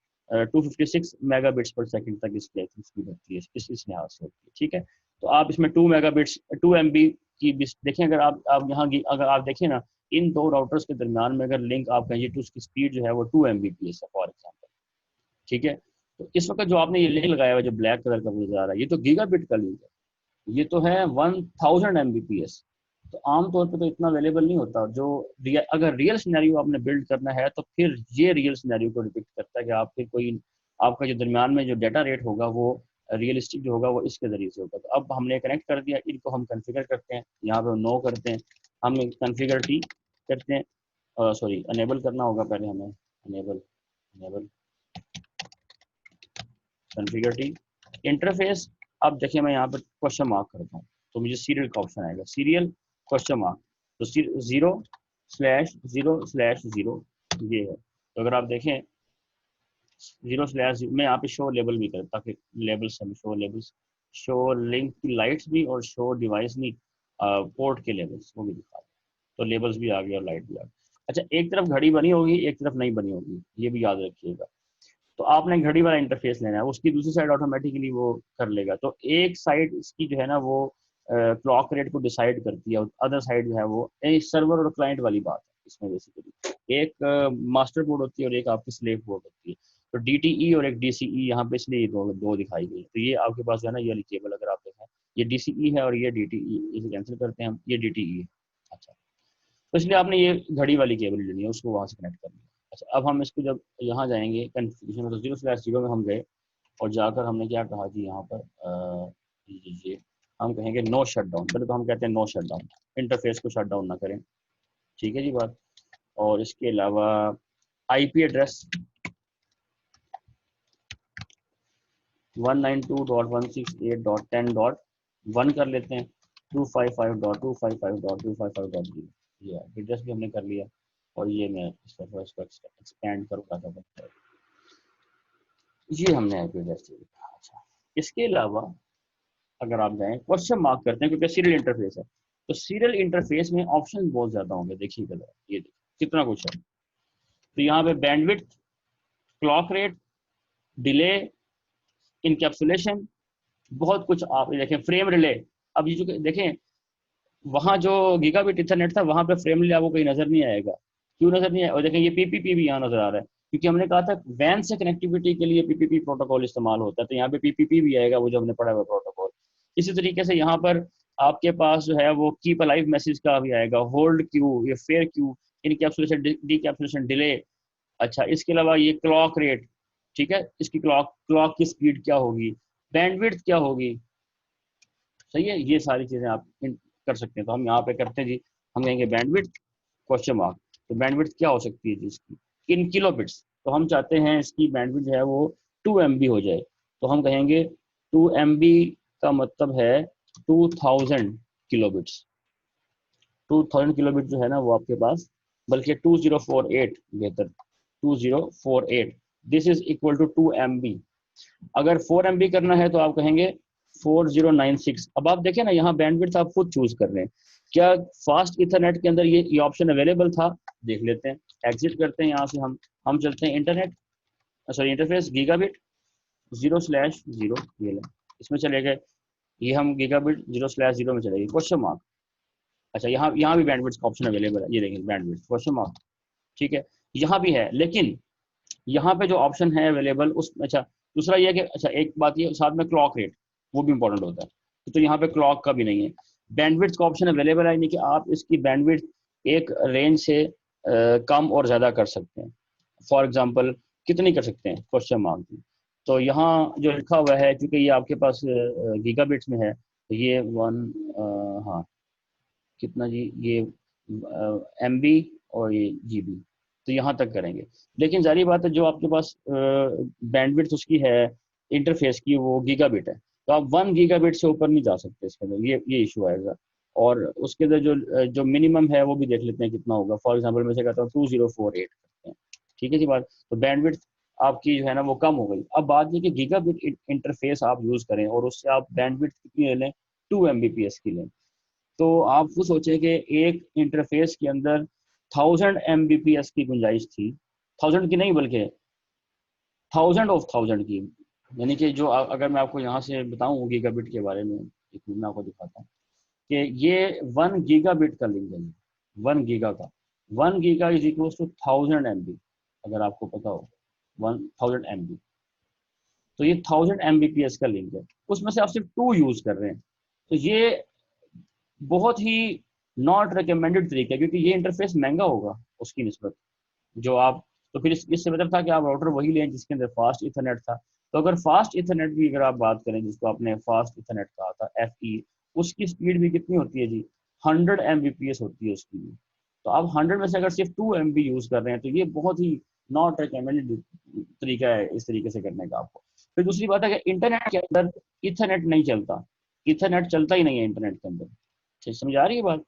256 मेगाबिट्स पर सेकंड तक इसकी स्पीड होती है, इस लिहाज से होती है, ठीक है। तो आप इसमें 2 मेगाबिट्स 2 MB की भी देखें, अगर आप यहाँ अगर आप देखें ना, इन दो राउटर्स के दरमियान में अगर लिंक आप कहेंगे तो उसकी स्पीड जो है वो 2 Mbps है फॉर एग्जाम्पल, ठीक है। तो इस वक्त जो आपने ये लिंक लगाया हुआ जो ब्लैक कलर का नजर आ रहा है, ये तो गीगाबिट का लिंक है, ये तो है 1000 Mbps। तो आमतौर पे तो इतना अवेलेबल नहीं होता। जो अगर रियल सिनेरियो आपने बिल्ड करना है तो फिर ये रियल सिनेरियो को डिपिक्ट करता है कि आप फिर कोई आपका जो दरमियान में जो डाटा रेट होगा वो रियलिस्टिक जो होगा वो इसके ज़रिए से होगा। तो अब हमने कनेक्ट कर दिया, इनको हम कन्फिगर करते हैं, यहाँ पे नो करते हैं, हम कन्फिगर टी करते हैं, सॉरी अनेबल करना होगा पहले हमें, अनेबल कन्फिगर टी इंटरफेस। अब देखिए मैं यहाँ पर क्वेश्चन मार्क करता हूँ तो मुझे सीरियल का ऑप्शन आएगा, सीरियल क्वेश्चन मार्क, तो 0/0/0 ये है। तो अगर आप देखें 0/0 मैं यहाँ पे शो लेबल भी करता ताकि लेबल्स हम शो लेबल्स, शो लिंक की लाइट्स भी और शो डिवाइस नहीं पोर्ट के लेबल्स वो भी दिखा दें। तो लेबल्स भी आ गए और लाइट भी आ गई। अच्छा, एक तरफ घड़ी बनी होगी, एक तरफ नहीं बनी होगी, ये भी याद रखिएगा। तो आपने घड़ी वाला इंटरफेस लेना है, उसकी दूसरी साइड ऑटोमेटिकली वो कर लेगा। तो एक साइड इसकी जो है ना वो क्लॉक रेट को डिसाइड करती है, और अदर साइड जो है वो सर्वर और क्लाइंट वाली बात है इसमें। बेसिकली एक मास्टर बोर्ड होती है और एक आपकी स्लेव बोर्ड होती है। तो DTE और एक DCE यहाँ पे इसलिए दो दिखाई गई। तो ये आपके पास जो है ना ये वाली केबल अगर आप देखें, ये DCE है और ये DTE, इसे कैंसिल करते हैं हम, ये DTE है। अच्छा, तो इसलिए आपने ये घड़ी वाली केबल लेनी है, उसको वहाँ से कनेक्ट करनी है। अच्छा, अब हम इसको जब यहाँ जाएंगे कन्फिगरेशन में, तो 0/0 में हम गए और जाकर हमने क्या कहा कि यहाँ पर ये हम कहेंगे नो शट डाउन। पहले तो हम कहते हैं नो शट डाउन, इंटरफेस को शट डाउन ना करें, ठीक है जी बात। और इसके अलावा IP एड्रेस 192.168.10.1 कर लेते हैं, 255.255.255.0 ये एड्रेस भी हमने कर लिया। और ये मैं इस तरह इसको एक्सपेंड करूँगा था, ये हमने IP एड्रेस लिखा। अच्छा, इसके अलावा अगर आप जाएं क्वेश्चन मार्क करते हैं क्योंकि सीरियल इंटरफेस है, तो सीरियल इंटरफेस में ऑप्शन बहुत ज़्यादा होंगे। देखिएगा ये कितना कुछ है। तो यहाँ पे bandwidth, clock rate, delay, encapsulation, बहुत कुछ आप देखें, फ्रेम रिले। अब ये जो देखें वहाँ जो गीगाबिट इथरनेट था वहाँ पे फ्रेम रिले आपको कहीं नजर नहीं आएगा। क्यों नजर नहीं आएगा? और देखें ये PPP भी यहाँ नजर आ रहा है, क्योंकि हमने कहा था वैन से कनेक्टिविटी के लिए PPP प्रोटोकॉल इस्तेमाल होता है। तो यहाँ पे PPP भी आएगा, वो जो हमने पढ़ा हुआ प्रोटोकॉल। इसी तरीके से यहाँ पर आपके पास जो है वो कीप अलाइव मैसेज का भी आएगा, होल्ड क्यू, ये फेयर क्यू, इनकैप्सुलेशन, डीकैप्सुलेशन, डिले। अच्छा, इसके अलावा ये क्लॉक रेट, ठीक है, इसकी क्लॉक की स्पीड क्या होगी, बैंडविड्थ क्या होगी, सही है। ये सारी चीजें आप कर सकते हैं। तो हम यहाँ पे करते हैं जी, हम कहेंगे बैंडविड्थ क्वेश्चन मार्क। तो बैंडविड्थ क्या हो सकती है जी इसकी, इन किलोबिट्स। तो हम चाहते हैं इसकी बैंडविड्थ जो है वो 2 MB हो जाए। तो हम कहेंगे 2 MB का मतलब है 2000 किलोबिट्स। 2000 किलोबिट जो है ना वो आपके पास, बल्कि 2048 बेहतर, 2048, this is equal to 2 MB। अगर 4 MB करना है तो आप कहेंगे 4096। अब आप देखें ना यहाँ बैंडविड्थ आप खुद चूज कर रहे हैं। क्या फास्ट इथरनेट के अंदर ये ऑप्शन अवेलेबल था? देख लेते हैं, एग्जिट करते हैं यहाँ से, हम चलते हैं इंटरनेट, सॉरी इंटरफेस गीगाबिट 0/0, ये लें, इसमें चले गए। ये हम गीगाबिट 0/0 में चले गए, क्वेश्चन मार्क। अच्छा, यहाँ भी बैंडविड्थ का ऑप्शन अवेलेबल है, ये देखिए बैंडविड्थ क्वेश्चन मार्क, ठीक है, यहाँ भी है। लेकिन यहाँ पे जो ऑप्शन है अवेलेबल उस, अच्छा दूसरा ये है कि, अच्छा एक बात ये साथ में क्लॉक रेट वो भी इंपॉर्टेंट होता है। तो यहाँ पे क्लॉक का भी नहीं है। बैंडविड्थ का ऑप्शन अवेलेबल है, नहीं कि आप इसकी बैंडविड्थ एक रेंज से कम और ज़्यादा कर सकते हैं। फॉर एग्जांपल कितनी कर सकते हैं, क्वेश्चन मार्क की। तो यहाँ जो लिखा हुआ है, क्योंकि ये आपके पास गीगाबिट्स में है, तो ये 1 हाँ कितना जी, ये MB और ये GB, तो यहाँ तक करेंगे। लेकिन जारी बात है जो आपके पास बैंडविड्थ उसकी है इंटरफेस की वो गीगाबिट है, तो आप 1 गीगाबिट से ऊपर नहीं जा सकते इसके अंदर, ये इशू आएगा। और उसके अंदर जो मिनिमम है वो भी देख लेते हैं कितना होगा। फॉर एग्जाम्पल मैं से कहता हूँ 2048 करते हैं, ठीक है जी बात। तो बैंडविड्थ आपकी जो है ना वो कम हो गई। अब बात ये कि गीगाबिट इंटरफेस आप यूज करें और उससे आप बैंडविड्थ कितनी ले लें, 2 Mbps की लें। तो आप वो सोचें कि एक इंटरफेस के अंदर 1000 Mbps की गुंजाइश थी, 1000 की नहीं बल्कि 1000 की। यानी कि जो अगर मैं आपको यहाँ से बताऊँ गीगाबिट के बारे में, एक मिनट में आपको दिखाता हूँ कि ये 1 गीगाबिट का लिंक है, 1 गीगा का, 1 giga is equal to 1000 MB, अगर आपको पता हो 1000 MB। तो ये 1000 Mbps का लिंक है, उसमें से आप सिर्फ 2 यूज कर रहे हैं। तो ये बहुत ही नॉट रिकमेंडेड तरीका है, क्योंकि ये इंटरफेस महंगा होगा उसकी निस्बत जो आप, तो फिर इससे बेहतर था कि आप राउटर वही लें जिसके अंदर फास्ट इथरनेट था। तो अगर फास्ट इथरनेट की अगर आप बात करें, जिसको आपने फास्ट इथरनेट कहा था FE, उसकी स्पीड भी कितनी होती है जी, 100 Mbps होती है उसकी भी। तो आप 100 में से अगर सिर्फ 2 MB यूज कर रहे हैं तो ये बहुत ही नॉट रिकमेंडेड तरीका है इस तरीके से करने का आपको। फिर दूसरी बात है कि इंटरनेट के अंदर इथरनेट नहीं चलता, इथरनेट चलता ही नहीं है इंटरनेट के अंदर। ठीक समझ आ रही है बात?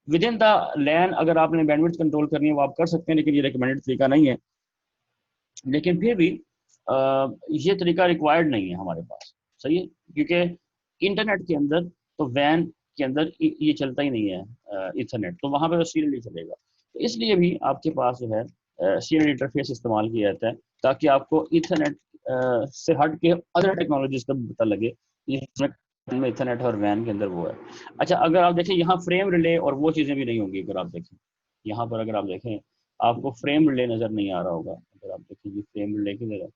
विद इन द लैन अगर आपने बैंडविड्थ कंट्रोल करनी है वो आप कर सकते हैं, लेकिन ये रिकमेंडेड तरीका नहीं है। लेकिन फिर भी ये तरीका रिक्वायर्ड नहीं है हमारे पास, सही है, क्योंकि इंटरनेट के अंदर तो वैन के अंदर ये चलता ही नहीं है इथरनेट, तो वहाँ पे तो सीरियल ही चलेगा। तो इसलिए भी आपके पास जो है सीरियल इंटरफेस इस्तेमाल किया जाता है, ताकि आपको इथरनेट से हट के अदर टेक्नोलॉजीज का पता लगे इसमें इथरनेट और वैन के अंदर वो है। अच्छा, अगर आप देखें यहाँ फ्रेम रिले और वो चीज़ें भी नहीं होंगी। अगर आप देखें यहाँ पर, अगर आप देखें आपको फ्रेम रिले नज़र नहीं आ रहा होगा। अगर आप देखें जी फ्रेम रिले की जगह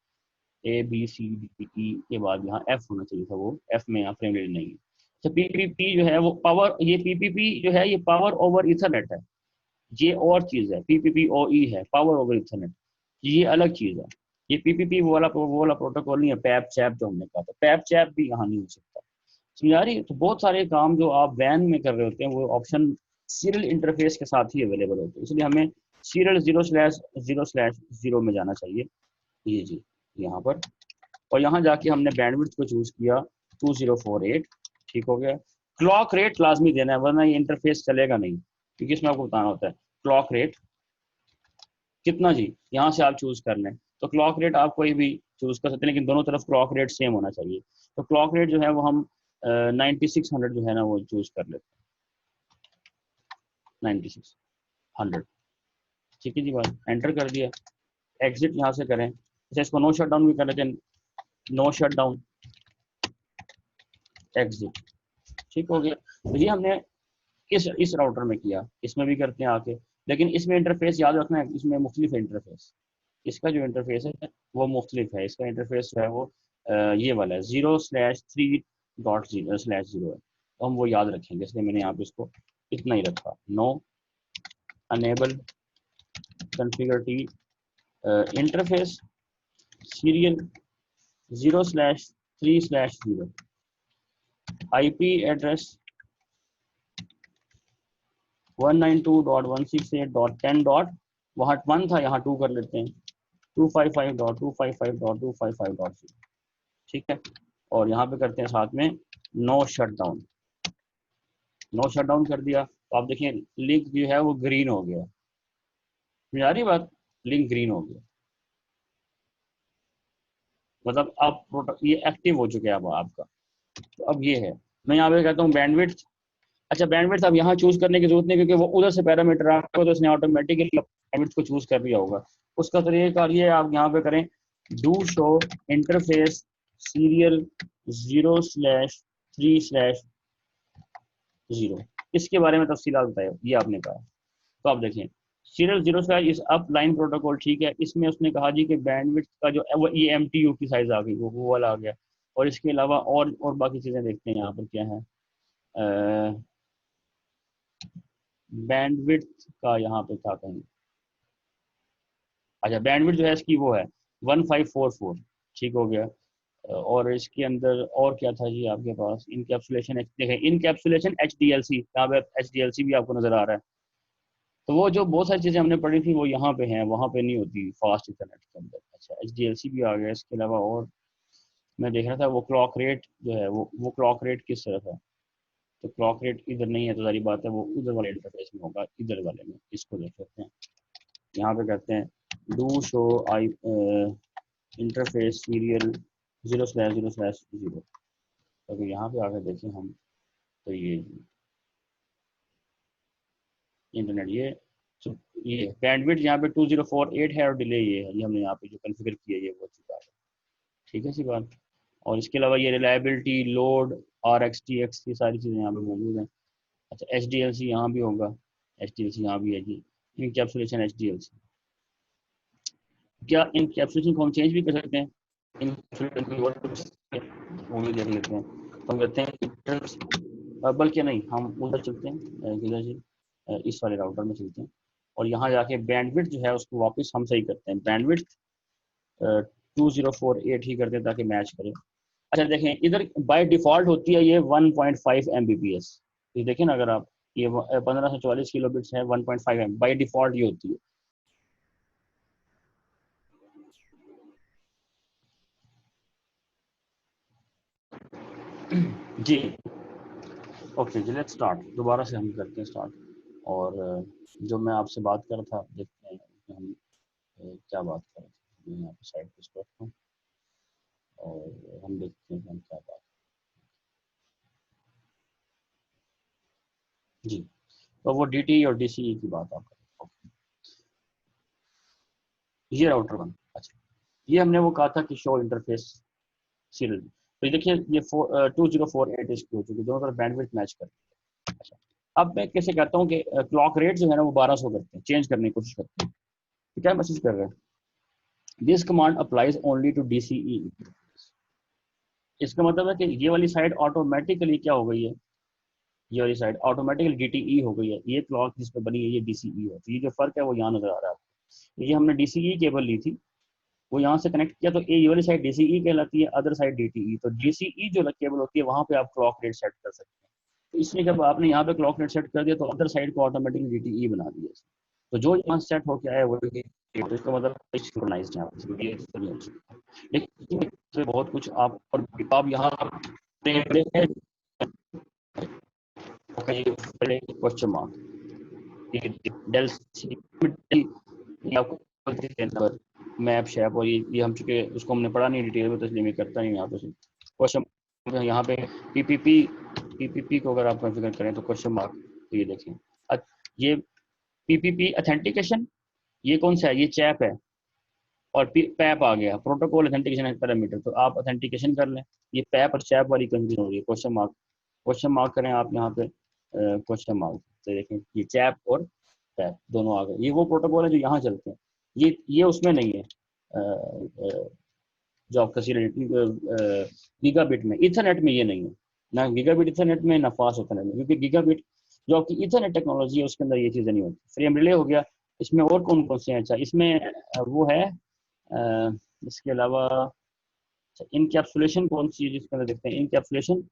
ABCDE के बाद यहाँ F होना चाहिए था, वो F में यहाँ फ्रेम रिले नहीं है। तो PPP जो है वो पावर, ये PPP जो है ये पावर ओवर इथरनेट है, ये और चीज़ है। PPPoE है पावर ओवर इथरनेट, ये अलग चीज़ है। ये PPP वो वाला प्रोटोकॉल नहीं है, पैप चैप जो हमने कहा था, पैप चैप भी यहाँ नहीं हो सकता। समझ आ रही है? तो बहुत सारे काम जो आप वैन में कर रहे होते हैं वो ऑप्शन सीरियल इंटरफेस के साथ ही अवेलेबल होते हैं, इसलिए हमें सीरियल 0/0/0 में जाना चाहिए। ये जी यहाँ पर, और यहाँ जाके हमने बैंडविड्थ को चूज किया 2048। ठीक हो गया। क्लॉक रेट लाजमी देना है, वरना ये इंटरफेस चलेगा नहीं, क्योंकि इसमें आपको बताना होता है क्लॉक रेट कितना जी, यहाँ से आप चूज कर लें। तो क्लॉक रेट आप कोई भी चूज कर सकते हैं, लेकिन दोनों तरफ क्लॉक रेट सेम होना चाहिए। तो क्लॉक रेट जो है वो हम 9600 जो है ना वो चूज कर लेते हैं, 9600। ठीक है जी, बात एंटर कर दिया। एग्जिट यहाँ से करें, जैसे इसको नो शट डाउन भी कर लेते हैं, नो शट डाउन एग्जिट। ठीक हो गया। तो ये हमने इस राउटर में किया, इसमें भी करते हैं आके, लेकिन इसमें इंटरफेस याद रखना है, इसमें मुख्तलिफ इंटरफेस, इसका जो इंटरफेस है वो मुख्तलिफ है। इसका इंटरफेस जो है वो ये वाला है 0/3.0/0 है, तो हम वो याद रखेंगे, इसलिए मैंने यहाँ पे इसको इतना ही रखा। No enable configure T interface serial 0/3/0 IP address 192.168.10. वहाँ 1 था, यहाँ 2 कर लेते हैं, 255.255.255.0। ठीक है, और यहाँ पे करते हैं साथ में no shutdown. No shutdown कर दिया तो आप देखिए लिंक जो है वो ग्रीन हो गया। समझ आ रही बात? लिंक ग्रीन हो गया, मतलब आप ये एक्टिव हो चुके हैं अब आपका। तो अब ये है, मैं यहाँ पे कहता हूँ बैंडविड्थ। अच्छा, बैंडविड्थ अब यहाँ चूज करने की जरूरत नहीं, क्योंकि वो उधर से पैरामीटर आपको तो इसने ऑटोमेटिकली बैंडविड्थ को चूज कर लिया होगा। उसका तरीका ये आप यहाँ पे करें, डू शो इंटरफेस सीरियल 0/3/0। इसके बारे में तफसीलात बताए, ये आपने कहा। तो आप देखें सीरियल 0/ इस अप लाइन प्रोटोकॉल, ठीक है, इसमें उसने कहा जी कि बैंडविड्थ का जो वो ये MTU की साइज आ गई, वो वाला आ गया। और इसके अलावा और बाकी चीजें देखते हैं यहाँ पर क्या है। बैंडविड्थ का यहाँ पे था कहीं, अच्छा बैंडविड्थ जो है इसकी वो है 1544। ठीक हो गया। और इसके अंदर और क्या था जी आपके पास, इनकैप्सुलेशन, देखें इनकैप्सुलेशन HDLC, यहाँ पे HDLC भी आपको नजर आ रहा है। तो वो जो बहुत सारी चीजें हमने पढ़ी थी वो यहाँ पे हैं, वहाँ पे नहीं होती फास्ट इंटरनेट के अंदर। अच्छा HDLC भी आ गया। इसके अलावा और मैं देख रहा था वो क्लॉक रेट जो है वो क्लॉक रेट किस तरफ है, तो क्लॉक रेट इधर नहीं है, तो सारी बात है वो उधर वाले इंटरफेस में होगा, इधर वाले में। इसको देख लेते हैं, यहाँ पे कहते हैं do show I interface serial 0/0/0। अगर यहाँ पे आकर देखें हम, तो ये इंटरनेट ये बैंडविड्थ यहाँ पे 2048 है, और डिले ये है, ये हमने यहाँ पे जो कॉन्फ़िगर किया है ये वो चुका है। ठीक है सी बात। और इसके अलावा ये रिलायबिलिटी, लोड, RxTx की सारी चीज़ें यहाँ पे मौजूद हैं। अच्छा HDLC यहाँ भी होगा, HDLC यहाँ भी है जी, इनकैप्सुलेशन HDLC। क्या इनकैप्सुलेशन को हम चेंज भी कर सकते हैं? इनकैप्सुलेशन वो भी देख लेते हैं। तो हम कहते हैं, बल्कि नहीं, हम उधर चलते हैं, किधर जी, इस वाले राउटर में चलते हैं, और यहाँ जाके बैंडविड्थ जो है उसको वापस हम सही करते हैं। बैंडविड्थ 2048 ही कर दें ताकि मैच करे। अच्छा देखें इधर बाय डिफॉल्ट होती है ये 1.5 Mbps। ये देखें ना, अगर आप ये 1540 किलो बिट्स है 1.5 M बाय डिफॉल्ट ये होती है। जी ओके जी, लेट्स स्टार्ट। दोबारा से हम करते हैं स्टार्ट। और जो मैं आपसे बात कर रहा था, देखते हैं कि हम क्या बात कर रहे थे। मैं यहाँ पे साइड पे स्टॉप हूँ और हम देखते हैं कि हम क्या बात। जी तो वो DTE और DCE की बात आप करें। ओके, ये राउटर 1। अच्छा, ये हमने वो कहा था कि शो इंटरफेस सीरियल। तो ये देखिए ये 2048 इसकी हो चुकी, दोनों तरफ बैंडविड्थ मैच कर। अच्छा, अब मैं कैसे कहता हूँ कि क्लॉक रेट जो है ना वो 1200 करते हैं, चेंज करने की कोशिश करते हैं। तो क्या मैसेज कर रहे हैं, this command applies only to DCE। इसका मतलब है कि ये वाली साइड ऑटोमेटिकली क्या हो गई है, ये वाली साइड ऑटोमेटिकली DTE हो गई है। ये क्लॉक जिस पे बनी है ये DCE है। तो ये जो फर्क है वो यहाँ नजर आ रहा है। ये हमने DCE केबल ली थी, वो यहाँ से कनेक्ट किया, तो ये वाली साइड DCE कहलाती है, अदर साइड DTE। तो DCE जो केबल होती है वहाँ पे आप क्लॉक रेट सेट कर सकते हैं। तो इसलिए जब आपने यहाँ पे क्लॉक रेट सेट कर दिया तो अदर साइड को ऑटोमेटिकली DTE बना दिया। तो जो यहाँ सेट होके आया वो, तो इसका मतलब सिंक्रोनाइज्ड है। लेकिन इसमें बहुत कुछ आप यहाँ क्वेश्चन मार्क मैप शेप, और ये हम चुके उसको हमने पढ़ा नहीं डिटेल में, तो इसलिए मैं करता नहीं यहाँ पे क्वेश्चन। यहाँ पे पीपीपी को अगर आप कॉन्फ़िगर करें तो क्वेश्चन मार्क। तो ये देखें ये पीपीपी ऑथेंटिकेशन, ये कौन सा है, ये चैप है। और पैप आ गया, प्रोटोकॉल ऑथेंटिकेशन पैरामीटर। तो आप ऑथेंटिकेशन कर लें, ये पैप और चैप वाली कंफ्यूजन हो रही है। क्वेश्चन मार्क करें आप यहाँ पे क्वेश्चन मार्क। तो देखें ये चैप और पैप दोनों आ गए। ये वो प्रोटोकॉल है जो यहाँ चलते हैं, ये उसमें नहीं है जो आपका गीगाबिट में, इथरनेट में ये नहीं है ना, गीगाबिट इथरनेट में, ना फास्ट इथरनेट में। क्योंकि गीगाबिट जो आपकी इथरनेट टेक्नोलॉजी है उसके अंदर ये चीज़ें नहीं होती। फ्रेम रिले हो गया, इसमें और कौन कौन से हैं। अच्छा, इसमें वो है इसके अलावा इनकैप्सुलेशन कौन सी है जिसके अंदर देखते हैं, इनकैप्सुलेशन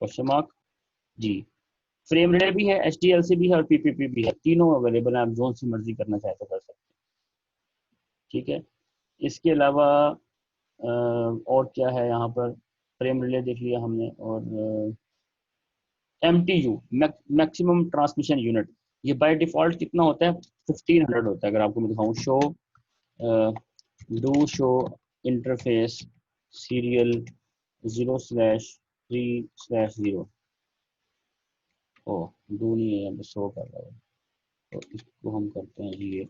क्वेश्चन मार्क जी। फ्रेम रिले भी है, HDLC भी है और PPP भी है, तीनों अवेलेबल है। आप जो सी मर्जी करना चाहे तो कर सकते हैं, ठीक है। इसके अलावा और क्या है यहाँ पर, फ्रेम रिले देख लिया हमने। और MTU मैक्सिमम ट्रांसमिशन यूनिट, ये बाय डिफॉल्ट कितना होता है, 1500 होता है। अगर आपको मैं दिखाऊँ, शो इंटरफेस सीरियल 0/3/0। ओ डू नहीं है, यहाँ पे शो कर रहा है। तो इसको हम करते हैं जी, ये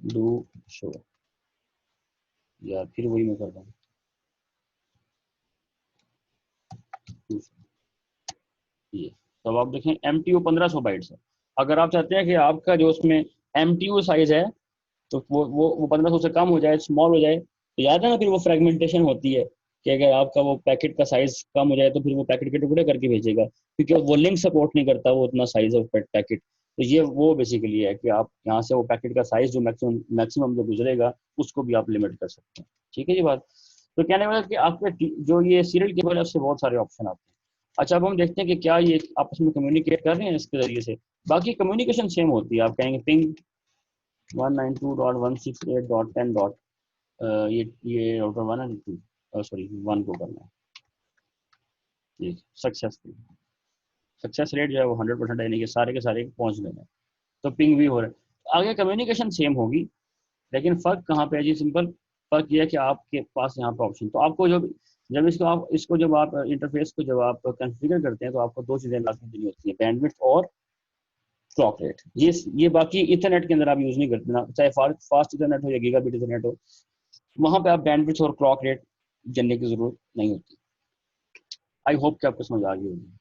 डू शो, या फिर वही मैं करता हूँ ये। तो अब आप देखें MTU 1500 बाइट्स है। अगर आप चाहते हैं कि आपका जो उसमें MTU साइज है तो वो 1500 से कम हो जाए, स्मॉल हो जाए, तो याद है ना फिर वो फ्रेगमेंटेशन होती है कि अगर आपका वो पैकेट का साइज कम हो जाए तो फिर वो पैकेट के टुकड़े करके भेजेगा, क्योंकि वो लिंक सपोर्ट नहीं करता वो उतना साइज ऑफ पैकेट। तो ये वो बेसिकली है कि आप यहाँ से वो पैकेट का साइज जो मैक्सिमम जो गुजरेगा उसको भी आप लिमिट कर सकते हैं, ठीक है ये बात। तो कहने वाला कि आपके जो ये सीरियल केबल है उससे बहुत सारे ऑप्शन आते हैं। अच्छा, अब हम देखते हैं कि क्या ये आपस में कम्युनिकेट कर रहे हैं इसके जरिए से। बाकी कम्युनिकेशन सेम होती है, आप कहेंगे पिंग 192.168.10. ये राउटर 1 है, 2 सॉरी 1 को करना है। ये सक्सेस रेट जो है वो 100% है, यानी कि सारे के सारे पहुंच गए हैं। तो पिंग भी हो रहा है, आगे कम्युनिकेशन सेम होगी। लेकिन फ़र्क कहाँ पे है जी, सिंपल फ़र्क ये है कि आपके पास यहाँ पे ऑप्शन, तो आपको जब इसको जब आप इंटरफेस को जब आप कॉन्फ़िगर करते हैं तो आपको दो चीज़ें लाजमी देनी होती है, बैंडविड्थ और क्लॉक रेट। ये बाकी इथरनेट के अंदर आप यूज़ नहीं करते ना, चाहे फास्ट इथरनेट हो या गीगाबिट इथरनेट हो, वहाँ पे आप बैंडविड्थ और क्लॉक रेट जानने की ज़रूरत नहीं होती। आई होप कि आपको समझ आ गई होगी।